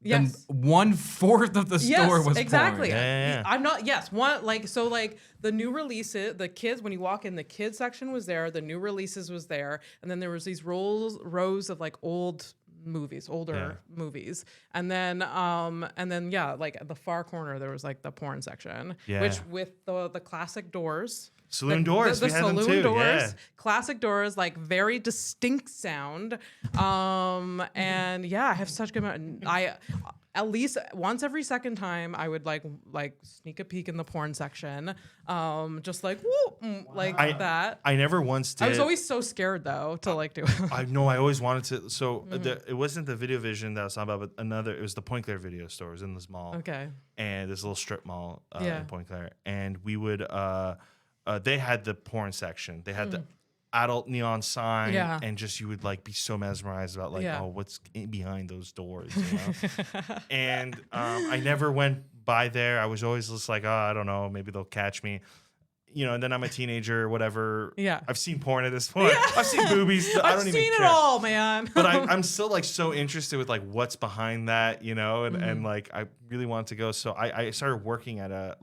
1/4 of the store was exactly. porn. Yeah. I'm not. Yes, one like so like the new releases, the kids when you walk in, the kids section was there, the new releases was there, and then there was these rows of like older movies, and then like at the far corner there was like the porn section, which with the classic doors. Saloon doors. The we had them saloon too. doors, classic doors, like very distinct sound. And I have such good. At least once every second time, I would like sneak a peek in the porn section, just like that. I never once did. I was always so scared though to like do it. I know. I always wanted to. So it wasn't the Video Vision that I was talking about, but another. It was the Point Claire video store. It was in this mall. Okay. And this little strip mall in Point Claire, and we would. They had the porn section. They had the adult neon sign, and just you would like be so mesmerized about like, oh, what's behind those doors, you know? And I never went by there. I was always just like, oh, I don't know, maybe they'll catch me. And then I'm a teenager or whatever. Yeah. I've seen porn at this point. Yeah. I've seen boobies. I don't even care. I've seen it all, man. But I'm still like so interested with like what's behind that, and like I really wanted to go. So I started working at a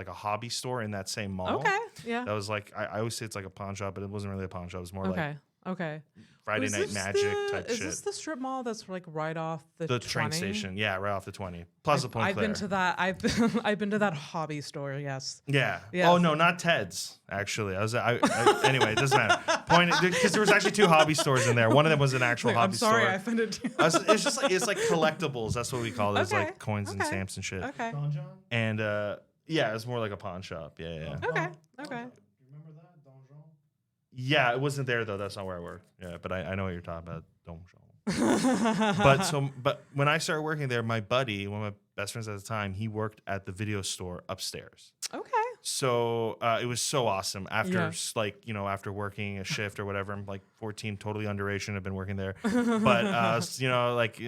hobby store in that same mall. Okay. Yeah. That was like I always say it's like a pawn shop, but it wasn't really a pawn shop. It was more like Friday Night Magic type shit. Is this the strip mall that's like right off the train station? Yeah, right off the 20. Plaza Point Claire. I've been to that. I've been to that hobby store. Yes. Yeah. Yes. Oh no, not Ted's. Actually, anyway, it doesn't matter. Because there was actually 2 hobby stores in there. One of them was an actual hobby store. I'm sorry, I offended you. It's just like it's like collectibles. That's what we call it. It's like coins and stamps and shit. Okay. Don John? And it's more like a pawn shop. Yeah. Okay. Remember that, Don John? Yeah, it wasn't there though. That's not where I worked. Yeah, but I know what you're talking about. Don't show. But when I started working there, my buddy, one of my best friends at the time, he worked at the video store upstairs. Okay. So it was so awesome. After after working a shift or whatever, I'm like 14, totally underage, shouldn't have been working there. But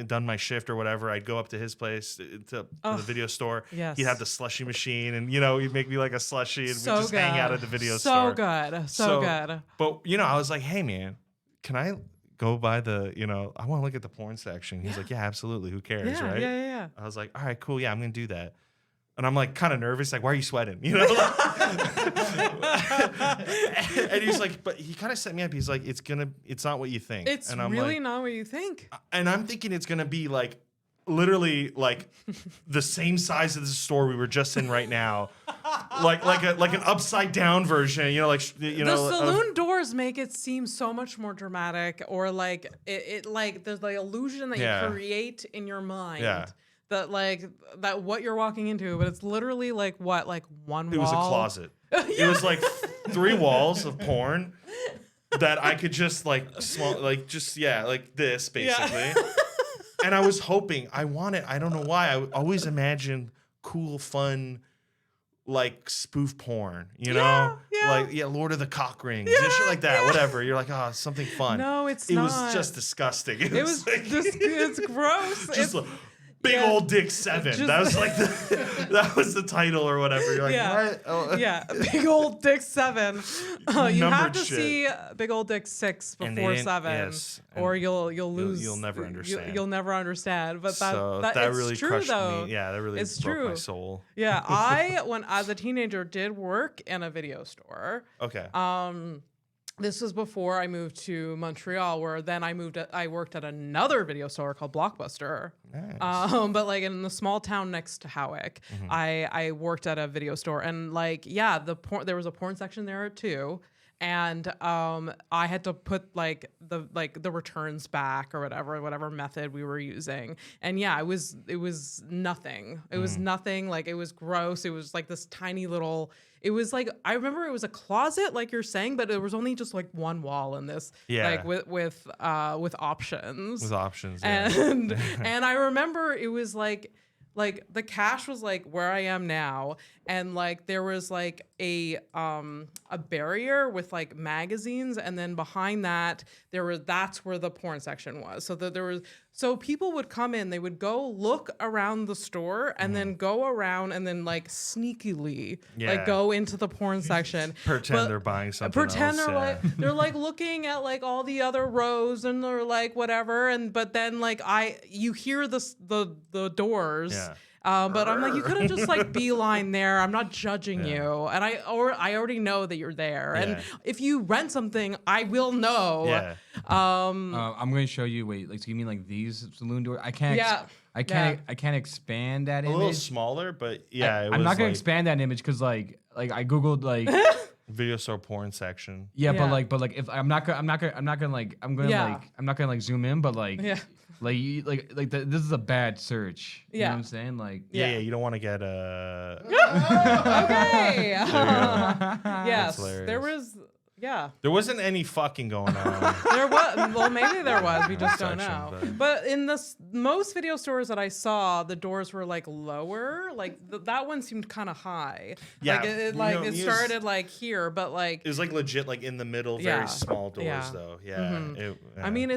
done my shift or whatever, I'd go up to his place to the video store. Yes. He'd have the slushy machine, and he'd make me like a slushy, and we'd just hang out at the video So store. good, so good. But I was like, hey man, can I go by the, I want to look at the porn section. He's like, yeah, absolutely. Who cares, right? Yeah. I was like, all right, cool. Yeah, I'm gonna do that. And I'm like kind of nervous, like, why are you sweating? And he's like, but he kind of set me up. He's like, it's not what you think. And I'm really not what you think. And I'm thinking it's gonna be like literally like the same size of the store we were just in right now, like an upside down version. The saloon doors make it seem so much more dramatic, or like it like there's the illusion that you create in your mind. Yeah. That what you're walking into, but it's literally like one wall. It was a closet. It was like 3 walls of porn that I could just like this basically. Yeah. And I was hoping, I don't know why, I always imagined cool, fun, like spoof porn, Yeah. like Lord of the Cock Rings, shit like that, whatever. You're like, oh, something fun. No, it was just disgusting. It's gross. Just Big Old Dick 7. That was like that was the title or whatever. You're like, what? Oh. Big Old Dick 7. You have to see Big Old Dick 6 before 7, or you'll lose. You'll never understand. You'll never understand. But that really true, crushed though. me. Yeah, that really broke my soul. Yeah, I when as a teenager did work in a video store. Okay. This was before I moved to Montreal, where then I worked at another video store called Blockbuster. Nice. But like in the small town next to Howick, I worked at a video store, and there was a porn section there too. And I had to put the returns back or whatever method we were using. And it was nothing. It was nothing. Like, it was gross. It was like this tiny little. It was like, I remember it was a closet, like you're saying, but there was only just like one wall in this, like with options. With options, and I remember it was like the cash was like where I am now, and like there was like a barrier with like magazines, and then behind that that's where the porn section was. So people would come in, they would go look around the store, and then go around and then like sneakily like go into the porn section. Pretend they're buying something. They're like looking at like all the other rows, and they're like whatever, but then like you hear the doors. Yeah. But I'm like, you could have just like beeline there. I'm not judging you, and I already know that you're there. Yeah. And if you rent something, I will know. Yeah. I'm going to show you. Wait, like, so you mean like these saloon doors? I can't. I can't expand that image. A little smaller, but I'm not going to expand that image because like I googled like video store porn section. Yeah, but like if I'm not gonna zoom in, but like. Yeah. This is a bad search. You know what I'm saying? Like you don't want to get okay. Yes, there was. Yeah. There wasn't any fucking going on. There was. Well, maybe there was. We just don't know. But in most video stores that I saw, the doors were like lower. Like that one seemed kind of high. Yeah. It started like here, but like it was like legit like in the middle, very small doors though. Yeah. Mm-hmm. I mean,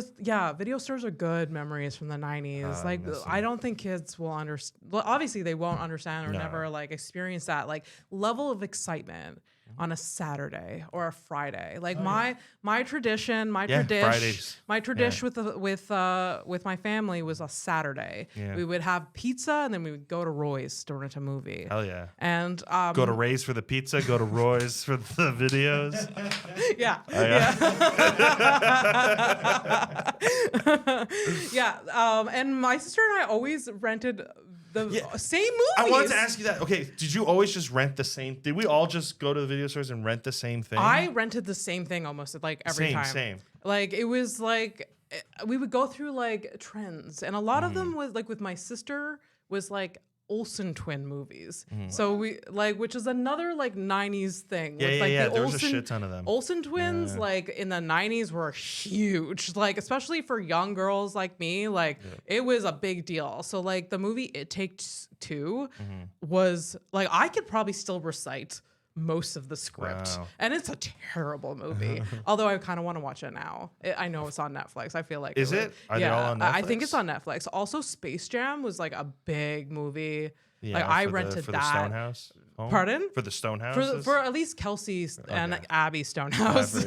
video stores are good memories from the 90s. I don't think kids will understand. Well, obviously they won't understand or never like experience that like level of excitement on a Saturday or a Friday. Like my tradition Fridays. with my family was a Saturday. Yeah. We would have pizza, and then we would go to Roy's to rent a movie. Hell yeah. And go to Ray's for the pizza, go to Roy's for the videos. Yeah. And my sister and I always rented the same movies. I wanted to ask you that. Okay, did you always just rent the same? Did we all just go to the video stores and rent the same thing? I rented the same thing almost like every time. Same. Like it was like we would go through like trends, and a lot of them was like with my sister was like Olsen twin movies. So we which is another like 90s thing. There was a shit ton of them. Olsen twins like in the 90s were huge, like especially for young girls like me, like it was a big deal. So like the movie It Takes Two was like I could probably still recite most of the script. Wow. And it's a terrible movie. Although I kind of want to watch it now. I know it's on Netflix. I feel like Is it? Are they all on Netflix? I think it's on Netflix. Also, Space Jam was like a big movie. Yeah, like I for rented for that. The Stonehouse home? Pardon? For the Stonehouse? For at least Kelsey and Abby Stonehouse.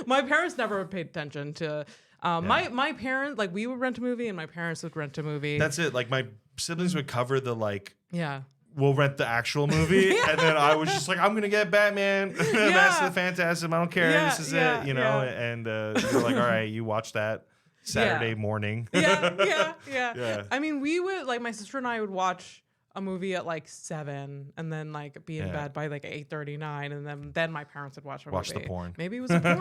My parents never paid attention to. My parents, like, we would rent a movie and my parents would rent a movie. That's it. Like, my siblings would cover the, like, yeah. We'll rent the actual movie. And then I was just like, I'm going to get Batman. That's the Phantasm. I don't care. This is it, you know? And you're like, all right, you watch that Saturday morning. Yeah. I mean, we would, like, my sister and I would watch a movie at like 7 and then like be in bed by like 8:39 and then my parents would watch a watch movie. The porn. Maybe it was a porn.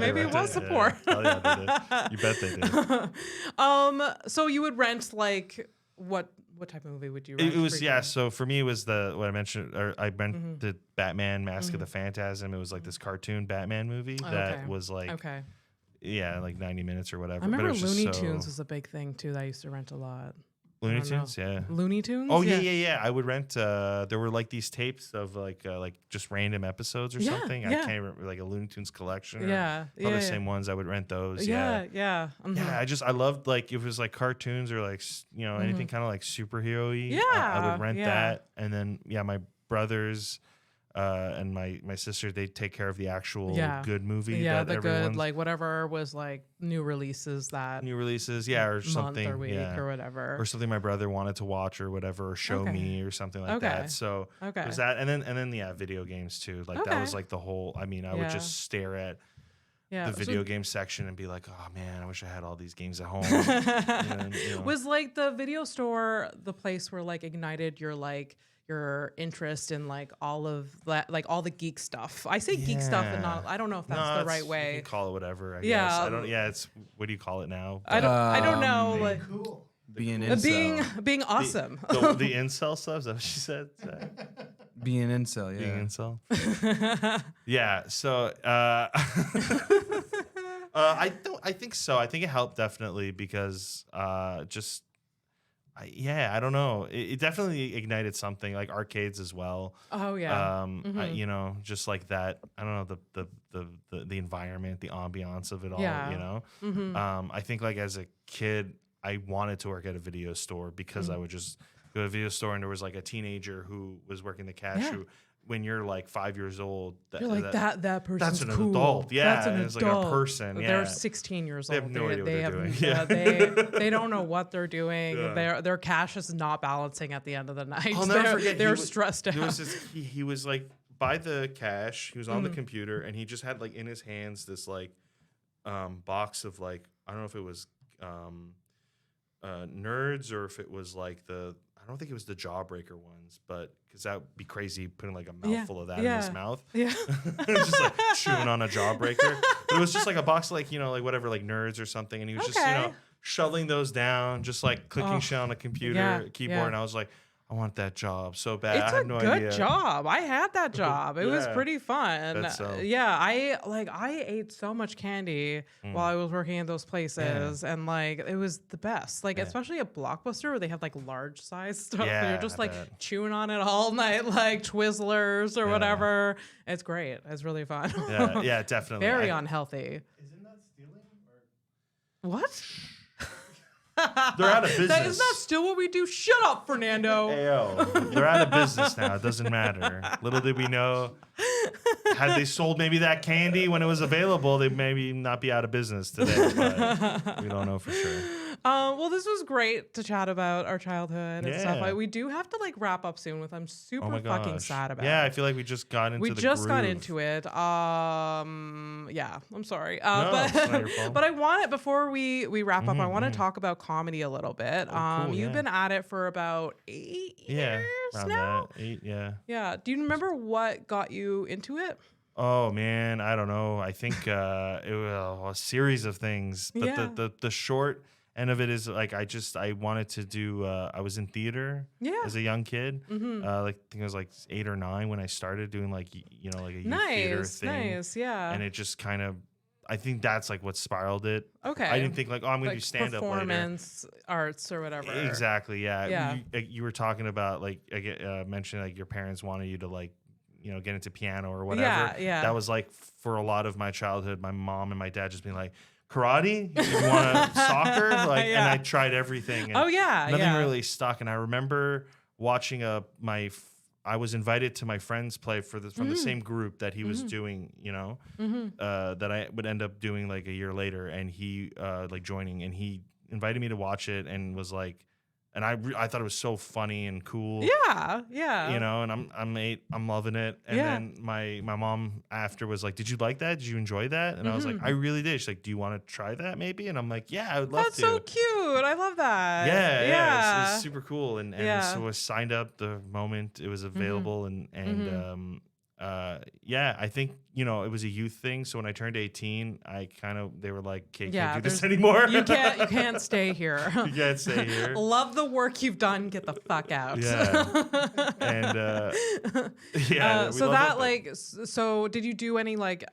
Maybe it was a porn. Oh, yeah, they did. You bet they did. So you would rent like what type of movie would you rent? It was so for me it was what I mentioned, or I rented Batman Mask of the Phantasm. It was like this cartoon Batman movie that was like like 90 minutes or whatever. I remember but it was Looney Tunes was a big thing too that I used to rent a lot. Looney Tunes, Looney Tunes? Oh yeah. I would rent. There were like these tapes of like just random episodes or something. I can't remember, like a Looney Tunes collection. The same ones. I would rent those. Yeah. I loved, like, if it was like cartoons or like anything kind of like superhero-y. I would rent that, and then my brothers. And my sister, they take care of the actual good movie. Yeah, the good, like whatever was like new releases, or something, or week or whatever, or something my brother wanted to watch or whatever, or show me or something like that. So there's that, and then video games too. Like that was like the whole. I mean, I would just stare at the video game section and be like, oh man, I wish I had all these games at home. And then, Was like the video store the place where like ignited your interest in like all of that, like all the geek stuff? I say geek stuff, and I don't know if that's the right way. You can call it whatever. I guess. I don't. Yeah, it's what do you call it now? I don't know. Like Cool. Being incel. being awesome. The incel stuff. Is that what she said? Being incel. Yeah. Being incel. Yeah. So I think so. I think it helped definitely because I don't know. It definitely ignited something, like arcades as well. Oh yeah. Just like that. I don't know, the environment, the ambiance of it all. Yeah. I think like as a kid, I wanted to work at a video store because I would just go to a video store and there was like a teenager who was working the cash. Who, when you're like 5 years old, you're like that person's that's an cool. adult. Yeah, that's an it's adult. like a person. Yeah, they're 16 years they old. Have no idea what they're doing. They don't know what they're doing. Their cash is not balancing at the end of the night. I'll never forget. They're stressed out. He was like by the cash. He was on the computer and he just had like in his hands this like box of like, I don't know if it was nerds or if it was like I don't think it was the Jawbreaker ones, but because that would be crazy putting like a mouthful of that in his mouth. Yeah. Just like chewing on a Jawbreaker. But it was just like a box, like, like whatever, like nerds or something. And he was just, shoveling those down, just like clicking shit on a computer, keyboard. And I was like, I want that job so bad. I had no idea. It's a good job. I had that job. It was pretty fun. Yeah, I ate so much candy while I was working in those places, and like it was the best. Like especially at Blockbuster where they have like large size stuff. Yeah, you're just like chewing on it all night, like Twizzlers or whatever. It's great. It's really fun. Yeah, definitely. Very unhealthy. Isn't that stealing? Or? What? They're out of business. That is not still what we do. Shut up, Fernando. Ayo, they're out of business now. It doesn't matter. Little did we know, had they sold maybe that candy when it was available, they'd maybe not be out of business today. But we don't know for sure. Well, this was great to chat about our childhood and stuff. We do have to like wrap up soon with. I'm super fucking sad about. Yeah, I feel like we just got into. We just got into it. Yeah, I'm sorry. No, it's not your fault. But I want it before we wrap up. I want to talk about comedy a little bit. Cool, you've been at it for about 8 years now. That. 8, yeah. Yeah. Do you remember what got you into it? Oh man, I don't know. I think it was a series of things. But the short end of it is like I wanted to do. I was in theater as a young kid. I think I was like 8 or 9 when I started doing like like a youth theater thing. Nice, yeah. And it just kind of. I think that's like what spiraled it. Okay. I didn't think like, I'm going to do stand up later. Performance arts or whatever. Exactly. Yeah. You were talking about like, mentioning like your parents wanted you to like, get into piano or whatever. Yeah. That was like for a lot of my childhood, my mom and my dad just being like, karate? You want soccer? Like, and I tried everything. And nothing really stuck. And I remember watching I was invited to my friend's play from the same group that he was doing, that I would end up doing like a year later, and he like joining, and he invited me to watch it and was like, and I thought it was so funny and cool. Yeah. And I'm loving it. And then my mom after was like, "Did you like that? Did you enjoy that?" And I was like, "I really did." She's like, "Do you want to try that maybe?" And I'm like, "Yeah, I would love to." That's so cute. I love that. Yeah. It was super cool. And so I signed up the moment it was available, and I think it was a youth thing. So when I turned 18, they were like, "Okay, can't do this anymore. You can't stay here. You can't stay here. Love the work you've done. Get the fuck out." Yeah. And so that like, so did you do any like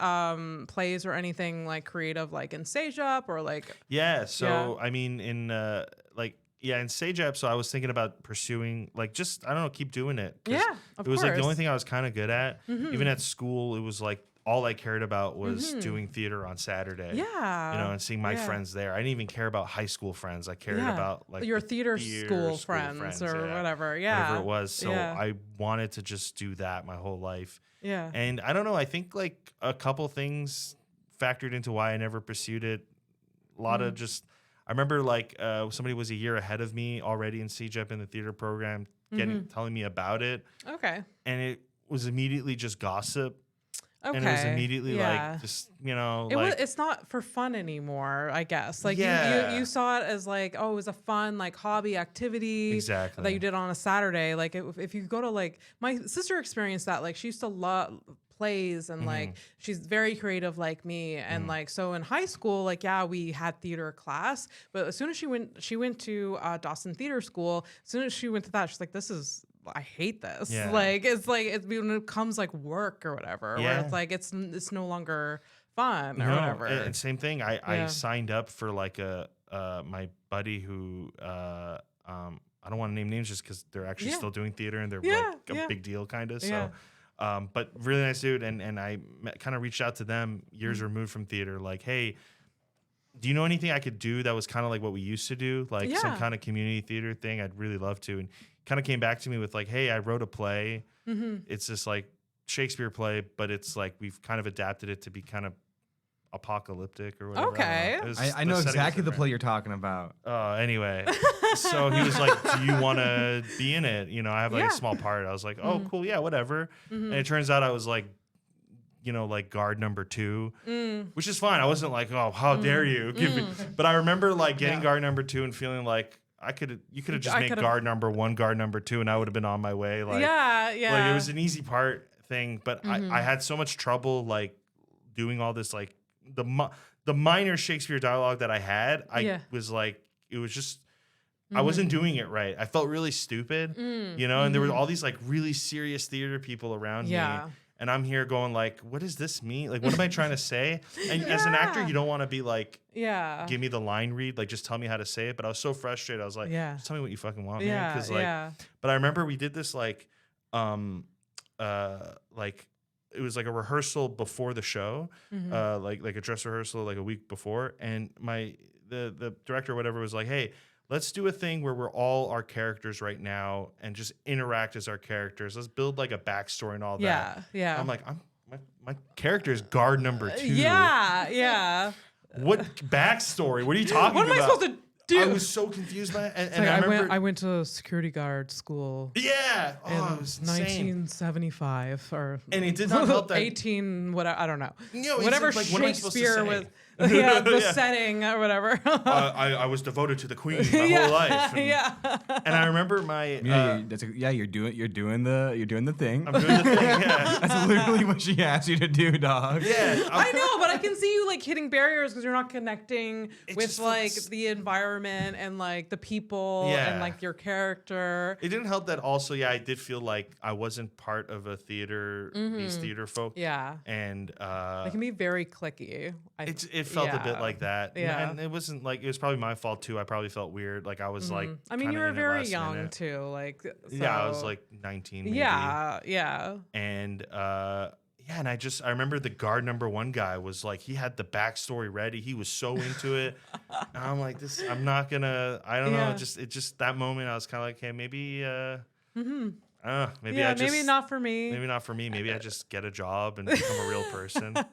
plays or anything like creative like in Sage Up or like? Yeah. So I mean in Sage Up, so I was thinking about pursuing like just I don't know, keep doing it. Yeah, of it was course. like the only thing I was kind of good at. Even at school, it was like all I cared about was doing theater on Saturday. Yeah. And seeing my friends there. I didn't even care about high school friends. I cared about like your theater school friends or whatever. Yeah. Whatever it was. So I wanted to just do that my whole life. Yeah. And I don't know, I think like a couple things factored into why I never pursued it. A lot of just I remember like somebody was a year ahead of me already in CJEP in the theater program telling me about it. Okay. And it was immediately just gossip. Okay. And it was immediately like just, it's not for fun anymore, I guess. Like you saw it as like, oh, it was a fun like hobby activity that you did on a Saturday. Like if you go to like my sister experienced that, like she used to love plays and like she's very creative like me, and like so in high school like we had theater class, but as soon as she went to Dawson Theater School, as soon as she went to that, she's like, I hate this. Like it's when it comes like work or whatever, where it's like it's no longer fun or whatever. And same thing. I signed up for like my buddy who I don't want to name names just because they're actually still doing theater and they're like a big deal kind of. So but really nice dude, and I kind of reached out to them years removed from theater, like, hey, do you know anything I could do that was kind of like what we used to do, like some kind of community theater thing? I'd really love to. And kind of came back to me with like, hey, I wrote a play. It's this like Shakespeare play, but it's like we've kind of adapted it to be kind of apocalyptic or whatever. Okay. I know exactly the play you're talking about. Anyway, so he was like, do you want to be in it? I have like a small part. I was like, oh, cool. Yeah, whatever. And it turns out I was like, like guard number 2, which is fine. I wasn't like, oh, how dare you give me. But I remember like getting guard number 2 and feeling like you could have just made guard number 1, guard number 2, and I would have been on my way. Like, like it was an easy part thing, but I had so much trouble like doing all this, like the minor Shakespeare dialogue that I had. I was like, it was just, I wasn't doing it right. I felt really stupid, and there were all these like really serious theater people around me. And I'm here going like, what does this mean? Like, what am I trying to say? And as an actor, you don't want to be like, give me the line read, like just tell me how to say it. But I was so frustrated. I was like, just tell me what you fucking want, man. Because but I remember we did this like it was like a rehearsal before the show, like a dress rehearsal like a week before. And the director or whatever was like, hey, let's do a thing where we're all our characters right now and just interact as our characters. Let's build like a backstory and all that. Yeah. I'm like, my character is guard number 2. Yeah. What backstory? What are you talking about? What am I supposed to do? I was so confused by it. And like I went to security guard school. Yeah. In it was 1975 or and it did not help that 18 whatever, I don't know. Whatever like, Shakespeare was the setting or whatever. I was devoted to the queen my whole life. And I remember my you're doing the thing. I'm doing the thing. Yeah. That's literally what she asked you to do, dog. Yeah. I know, but I can see you like hitting barriers because you're not connecting with like the environment and like the people and like your character. It didn't help that also, I did feel like I wasn't part of a theater, these theater folk. Yeah. And they can be very cliquey. It felt a bit like that. Yeah. And it wasn't like, it was probably my fault too. I probably felt weird. Like I was like, I mean, you were very young too. Like, so. Yeah, I was like 19 maybe. Yeah. And and I remember the guard number 1 guy was like, he had the backstory ready. He was so into it. And I'm like, I'm not gonna, I don't know. Just that moment, I was kind of like, hey, maybe, maybe not for me. Maybe not for me. Maybe I just get a job and become a real person. And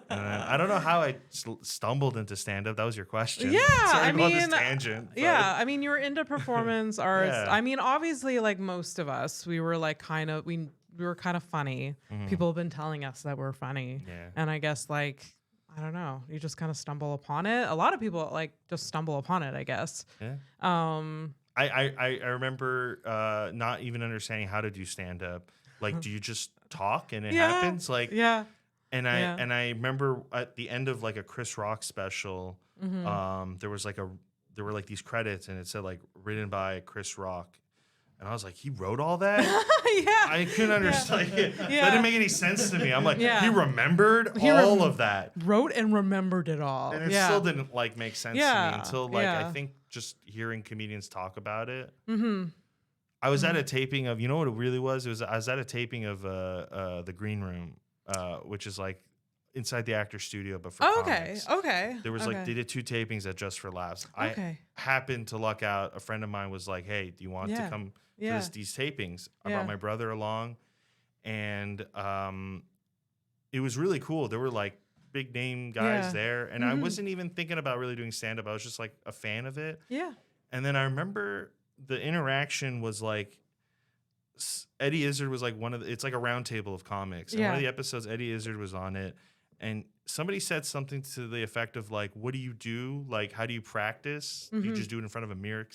then, I don't know how I stumbled into stand-up. That was your question. Yeah, Sorry I mean, this tangent. Yeah, I mean, you were into performance arts. I mean, obviously, like most of us, we were like we were kind of funny. People have been telling us that we're funny. Yeah. And I guess like, I don't know, you just kind of stumble upon it. A lot of people like just stumble upon it, I guess. Yeah. I remember not even understanding how to do stand up. Like, do you just talk and it happens? Like, And I remember at the end of like a Chris Rock special, there were like these credits and it said like written by Chris Rock. And I was like, he wrote all that? I couldn't understand it. That didn't make any sense to me. I'm like, he remembered all of that. Wrote and remembered it all. And it still didn't like make sense to me until like I think just hearing comedians talk about it. I was at a taping of, you know what it really was? I was at a taping of The Green Room, which is like inside the actor studio, but for comics. Okay. There was like, they did 2 tapings at Just for Laughs. I happened to luck out. A friend of mine was like, hey, do you want to come to these tapings? I brought my brother along, and it was really cool. There were like big name guys there, and I wasn't even thinking about really doing stand-up. I was just like a fan of it. Yeah. And then I remember the interaction was like, Eddie Izzard was like it's like a round table of comics. And one of the episodes, Eddie Izzard was on it. And somebody said something to the effect of like, what do you do? Like, how do you practice? Do you just do it in front of a mirror?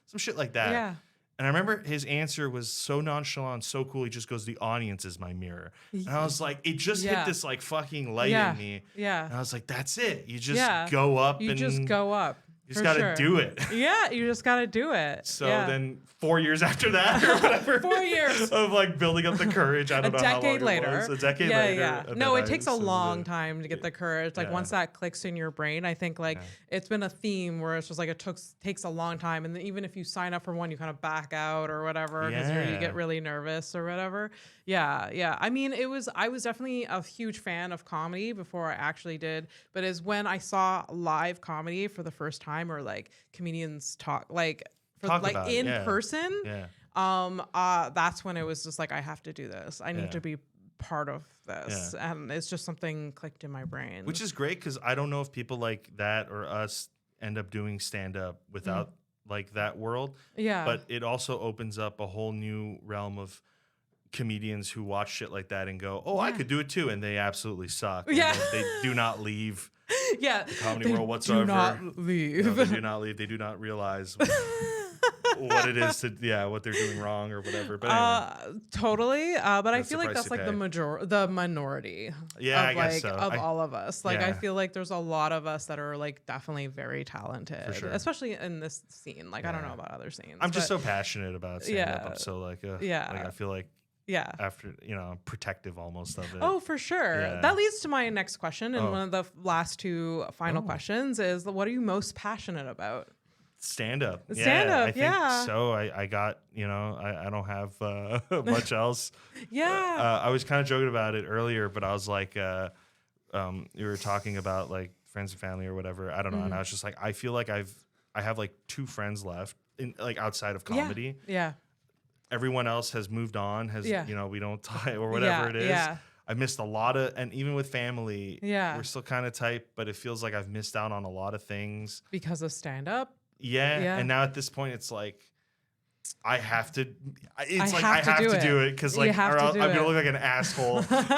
Some shit like that. Yeah. And I remember his answer was so nonchalant, so cool. He just goes, the audience is my mirror. And I was like, it just hit this like fucking light in me. Yeah. And I was like, that's it. You just go up. You just go up. You just got to do it. Yeah, you just got to do it. So then 4 years after that or whatever. 4 years. Of like building up the courage. I don't know how long A decade later. A decade later. Yeah. No, it takes a long time to get the courage. Like once that clicks in your brain, I think like it's been a theme where it's just like it takes a long time. And then even if you sign up for one, you kind of back out or whatever because you get really nervous or whatever. Yeah. I mean, I was definitely a huge fan of comedy before I actually did. But it's when I saw live comedy for the first time or like comedians talk in person. Yeah. That's when it was just like, I have to do this. I need to be part of this. And it's just something clicked in my brain. Which is great because I don't know if people like that or us end up doing stand-up without like that world. Yeah. But it also opens up a whole new realm of comedians who watch shit like that and go, I could do it too. And they absolutely suck. Yeah. They do not leave the comedy world whatsoever. Do not leave. No, they do not leave. They do not realize what it is what they're doing wrong or whatever. But anyway. Totally. But I feel like that's like the minority. Yeah, of, I guess like, so. Of all of us. Like I feel like there's a lot of us that are like definitely very talented, for sure. Especially in this scene. Like I don't know about other scenes. I'm just so passionate about stand-up. I'm so like, like I feel like. Yeah. After, protective almost of it. Oh, for sure. Yeah. That leads to my next question. And one of the last 2 final questions is, what are you most passionate about? Stand-up. I think so. I got, I don't have much else. I was kind of joking about it earlier, but I was like, you were talking about like friends and family or whatever. I don't know. And I was just like, I feel like I have like 2 friends left in like outside of comedy. Yeah. Everyone else has moved on, we don't tie or whatever it is. Yeah. I missed a lot of, and even with family, we're still kind of tight, but it feels like I've missed out on a lot of things. Because of stand-up? Yeah. And now at this point, it's like, I have to do it because like, or I'm going to look like an asshole. If, like,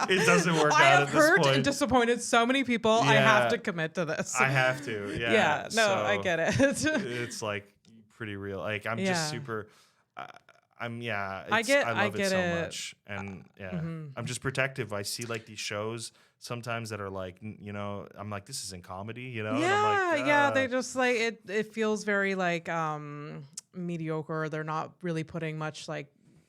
it doesn't work out at this point. I have hurt and disappointed so many people. I have to commit to this. I have to. Yeah. Yeah. No, I get it. It's like, pretty real. Like I'm just super. I love it so much, and I'm just protective. I see like these shows sometimes that are like, I'm like, this isn't comedy, Yeah, and I'm like, they just like it feels very like mediocre. They're not really putting much like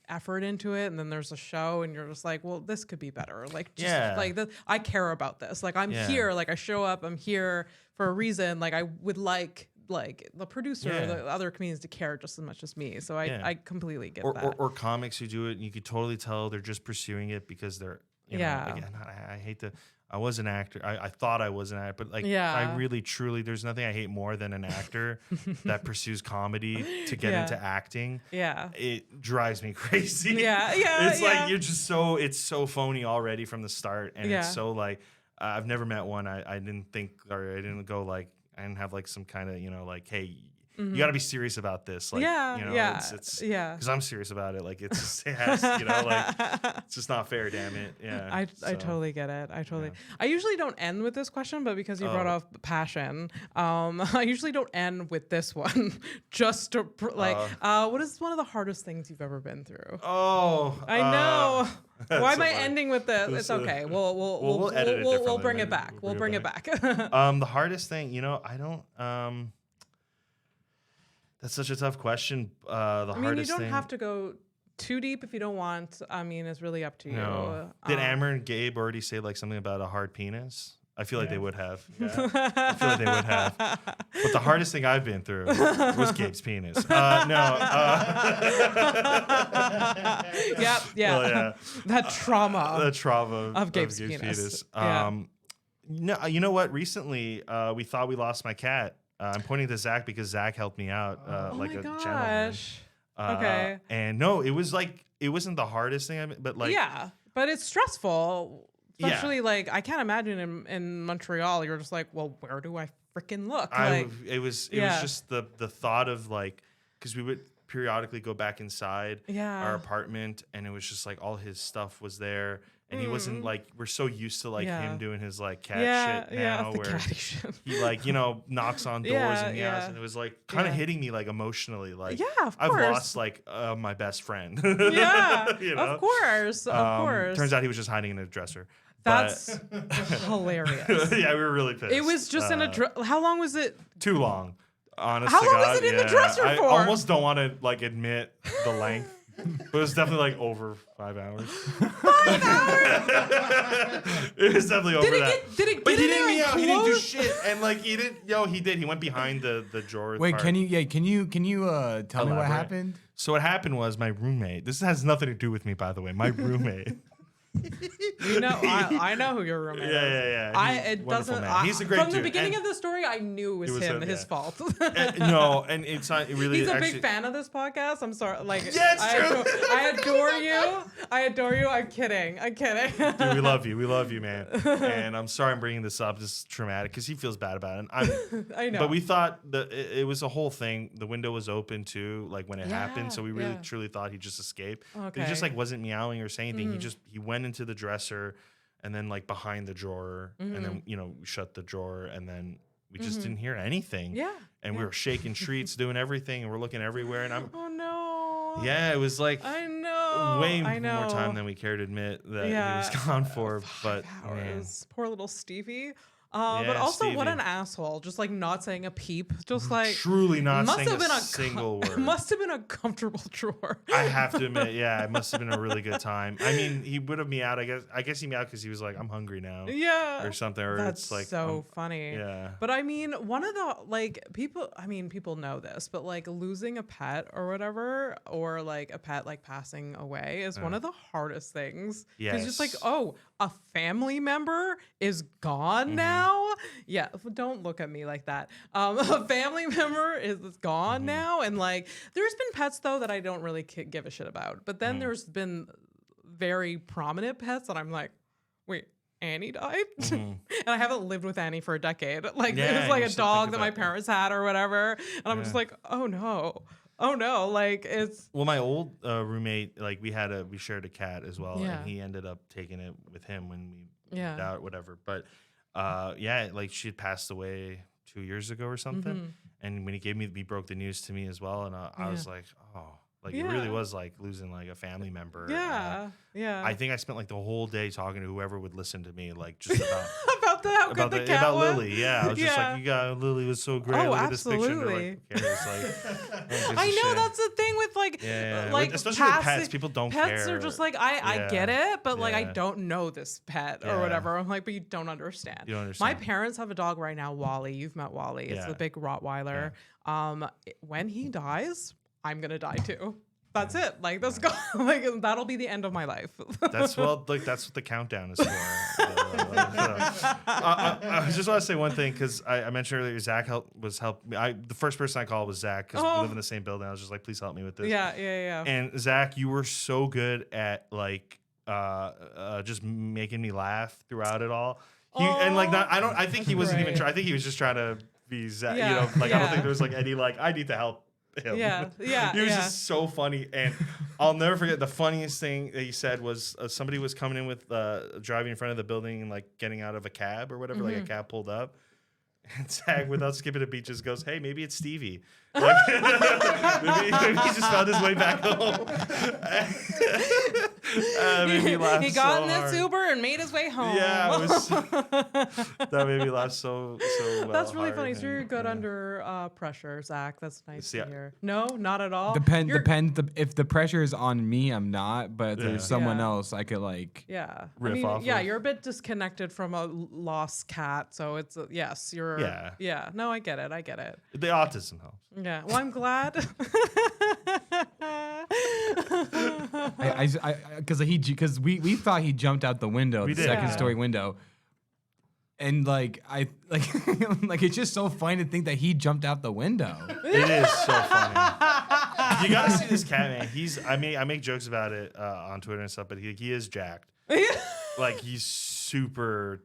effort into it, and then there's a show and you're just like, well, this could be better. Like just like this, I care about this. Like I'm here, like I show up, I'm here for a reason. Like I would like the producer or the other comedians to care just as much as me. So I completely get that. Or comics who do it and you could totally tell they're just pursuing it because they're again, I hate to. I was an actor. I thought I was an actor, but like I really truly, there's nothing I hate more than an actor that pursues comedy to get into acting. Yeah. It drives me crazy. Yeah. It's like you're just it's so phony already from the start. And it's so like, I've never met one. I didn't think, or I didn't go like, I didn't have like some kind of, like, hey, you got to be serious about this. Like, it's because I'm serious about it. Like, it's just, it has, like, it's just not fair, damn it. Yeah. I totally get it. I usually don't end with this question, but because you brought up passion, I usually don't end with this one. Just to, like, what is one of the hardest things you've ever been through? I know. Why am I ending with this? It's okay. We'll edit it. We'll bring it back. We'll bring it back. The hardest thing, I don't. That's such a tough question. Hardest thing. You don't have to go too deep if you don't want. I mean, it's really up to you. No. Did Amber and Gabe already say like something about a hard penis? I feel like they would have. Yeah. I feel like they would have. But the hardest thing I've been through was Gabe's penis. Yep. That trauma. The trauma of Gabe's penis. No, you know what? Recently, we thought we lost my cat. I'm pointing to Zach because Zach helped me out like a gentleman. Okay. And no, it was like, it wasn't the hardest thing, but like. Yeah, but it's stressful. Especially like, I can't imagine in Montreal, you're just like, well, where do I freaking look? It was just the thought of like, because we would periodically go back inside our apartment and it was just like all his stuff was there. And he wasn't like, we're so used to like him doing his like cat shit now where he like, knocks on doors and meows. And it was like kind of hitting me like emotionally. Like, of course. I've lost like my best friend. Of course. Turns out he was just hiding in a dresser. That's hilarious. Yeah, we were really pissed. It was just in a how long was it? Too long. Honestly, how long was it in the dresser for? I almost don't want to like admit the length. But it was definitely like over 5 hours. 5 hours? It was definitely over that. Did it but get he in didn't there meow. and He didn't do close? shit. And like he didn't. He did. He went behind the drawer. Wait, can you tell me what happened? So what happened was my roommate. This has nothing to do with me, by the way. My roommate. I know who your roommate is. Yeah. It doesn't. He's a great from dude. The beginning of the story, I knew it was him. His fault. No, and it's not really. He's a big fan of this podcast. I'm sorry. Like, yeah, it's true. I adore you. I adore you. I'm kidding. Dude, we love you. We love you, man. And I'm sorry I'm bringing this up. This is traumatic because he feels bad about it. I know. But we thought it was a whole thing. The window was open too, like when it happened. So we really truly thought he just escaped. Okay. He just like wasn't meowing or saying anything. He went into the dresser and then like behind the drawer and then we shut the drawer and then we just didn't hear anything. And we were shaking treats, doing everything, and we're looking everywhere. And I'm it was like way more time than we care to admit that he was gone for. 5 hours. Poor little Stevie. But also, Stevie. What an asshole! Just like not saying a peep, just like truly not saying a single word. It must have been a comfortable drawer. I have to admit, it must have been a really good time. I mean, he would have meowed. I guess he meowed because he was like, "I'm hungry now," or something. Or that's it's like so funny. Yeah, but I mean, one of the like people. I mean, people know this, but like losing a pet or whatever, or like a pet like passing away is one of the hardest things. Yes, it's just like, oh, a family member is gone now. Yeah, don't look at me like that. A family member is gone now, and like there's been pets though that I don't really give a shit about. But then there's been very prominent pets that I'm like, wait, Annie died, and I haven't lived with Annie for a decade. Like it was like a dog that my parents had or whatever, and I'm just like, oh no, like it's. Well, my old roommate, like we shared a cat as well, and he ended up taking it with him when we moved out, whatever. But like she had passed away 2 years ago or something, and when he broke the news to me as well, and I was like, oh. Like it really was like losing like a family member. Yeah. I think I spent like the whole day talking to whoever would listen to me, like just about how good the cat was. Lily. Yeah, I was just like, Lily was so great. Look at this picture. Like, who cares? Like, I know that's the thing with like, like especially with pets, people don't care. Pets are just like, I get it, but like I don't know this pet or whatever. I'm like, but you don't understand. You don't understand. My parents have a dog right now, Wally. You've met Wally. It's the big Rottweiler. When he dies, I'm gonna die too. That's it. Like that's like that'll be the end of my life. That's what the countdown is for. I just want to say one thing because I mentioned earlier Zach was helping me. The first person I called was Zach because we live in the same building. I was just like, please help me with this. Yeah. And Zach, you were so good at like just making me laugh throughout it all. And like I think he wasn't even trying. I think he was just trying to be Zach. You know, like I don't think there was like any like I need to help him. He was just so funny, and I'll never forget the funniest thing that he said was somebody was coming in with driving in front of the building and like getting out of a cab or whatever, like a cab pulled up, and Zach, without skipping a beat, just goes, "Hey, maybe it's Stevie." Like, maybe he just found his way back home. Made me laugh. He got so in this hard. Uber and made his way home. Yeah, that made me laugh so well. That's really hard. funny. So you're good under pressure, Zach. That's nice to hear. No, not at all. Depends. If the pressure is on me, I'm not. But if there's someone else, I could like. Yeah. Riff off of. You're a bit disconnected from a lost cat, so it's yes, you're. Yeah. No, I get it. The autism helps. Yeah. Well, I'm glad. Because we thought he jumped out the window, the second story window, and like it's just so funny to think that he jumped out the window. It is so funny. You gotta see this cat, man. I make jokes about it on Twitter and stuff, but he is jacked. Like he's super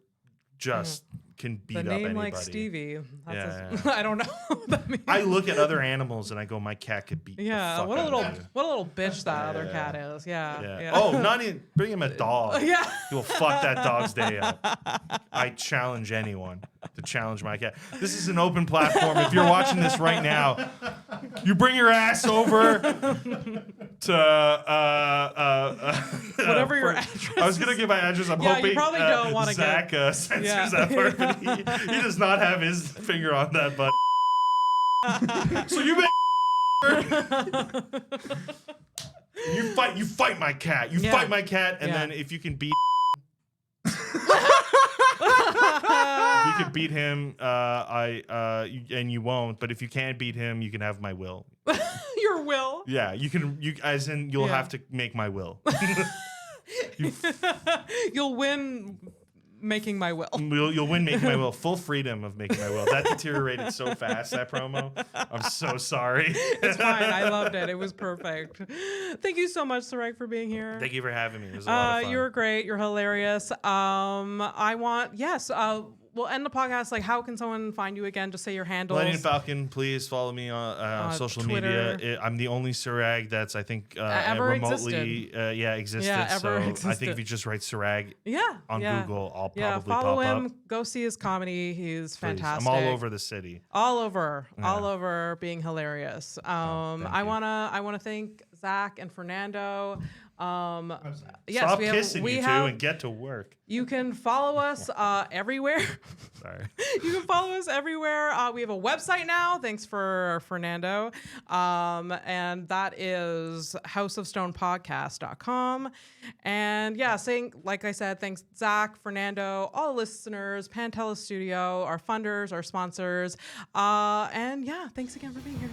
just can beat up anybody. The name like Stevie. I don't know what that means. I look at other animals and I go, my cat could beat. Yeah, the what a fuck little bitch that other cat is. Yeah. Oh, not even bring him a dog. Yeah. He will fuck that dog's day up. I challenge anyone to challenge my cat. This is an open platform. If you're watching this right now, you bring your ass over to whatever your address. I was gonna give my address. I'm hoping you probably don't want to Zach censors that part, but he does not have his finger on that button. So you make you fight my cat. You fight my cat, and then if you can beat. If you can beat him, and you won't. But if you can't beat him, you can have my will. Your will? Yeah, you can. You'll have to make my will. You'll win making my will. You'll win making my will. Full freedom of making my will. That deteriorated so fast, that promo. I'm so sorry. It's fine. I loved it. It was perfect. Thank you so much, Serag, for being here. Thank you for having me. It was a lot of fun. You were great. You're hilarious. We'll end the podcast. Like, how can someone find you again? Just say your handles. Millennium Falcon, please follow me on social Twitter. media. I'm the only Serag that's, I think, ever remotely existed. I think if you just write Serag on Google, I'll probably follow pop him. up. Go see his comedy. He's fantastic. I'm all over the city. All over being hilarious. I wanna thank Zach and Fernando. Stop kissing you two and get to work. You can follow us everywhere. Sorry. You can follow us everywhere. We have a website now. Thanks for Fernando. And that is houseofstonepodcast.com. And like I said, thanks Zach, Fernando, all listeners, Pantella Studio, our funders, our sponsors. Thanks again for being here.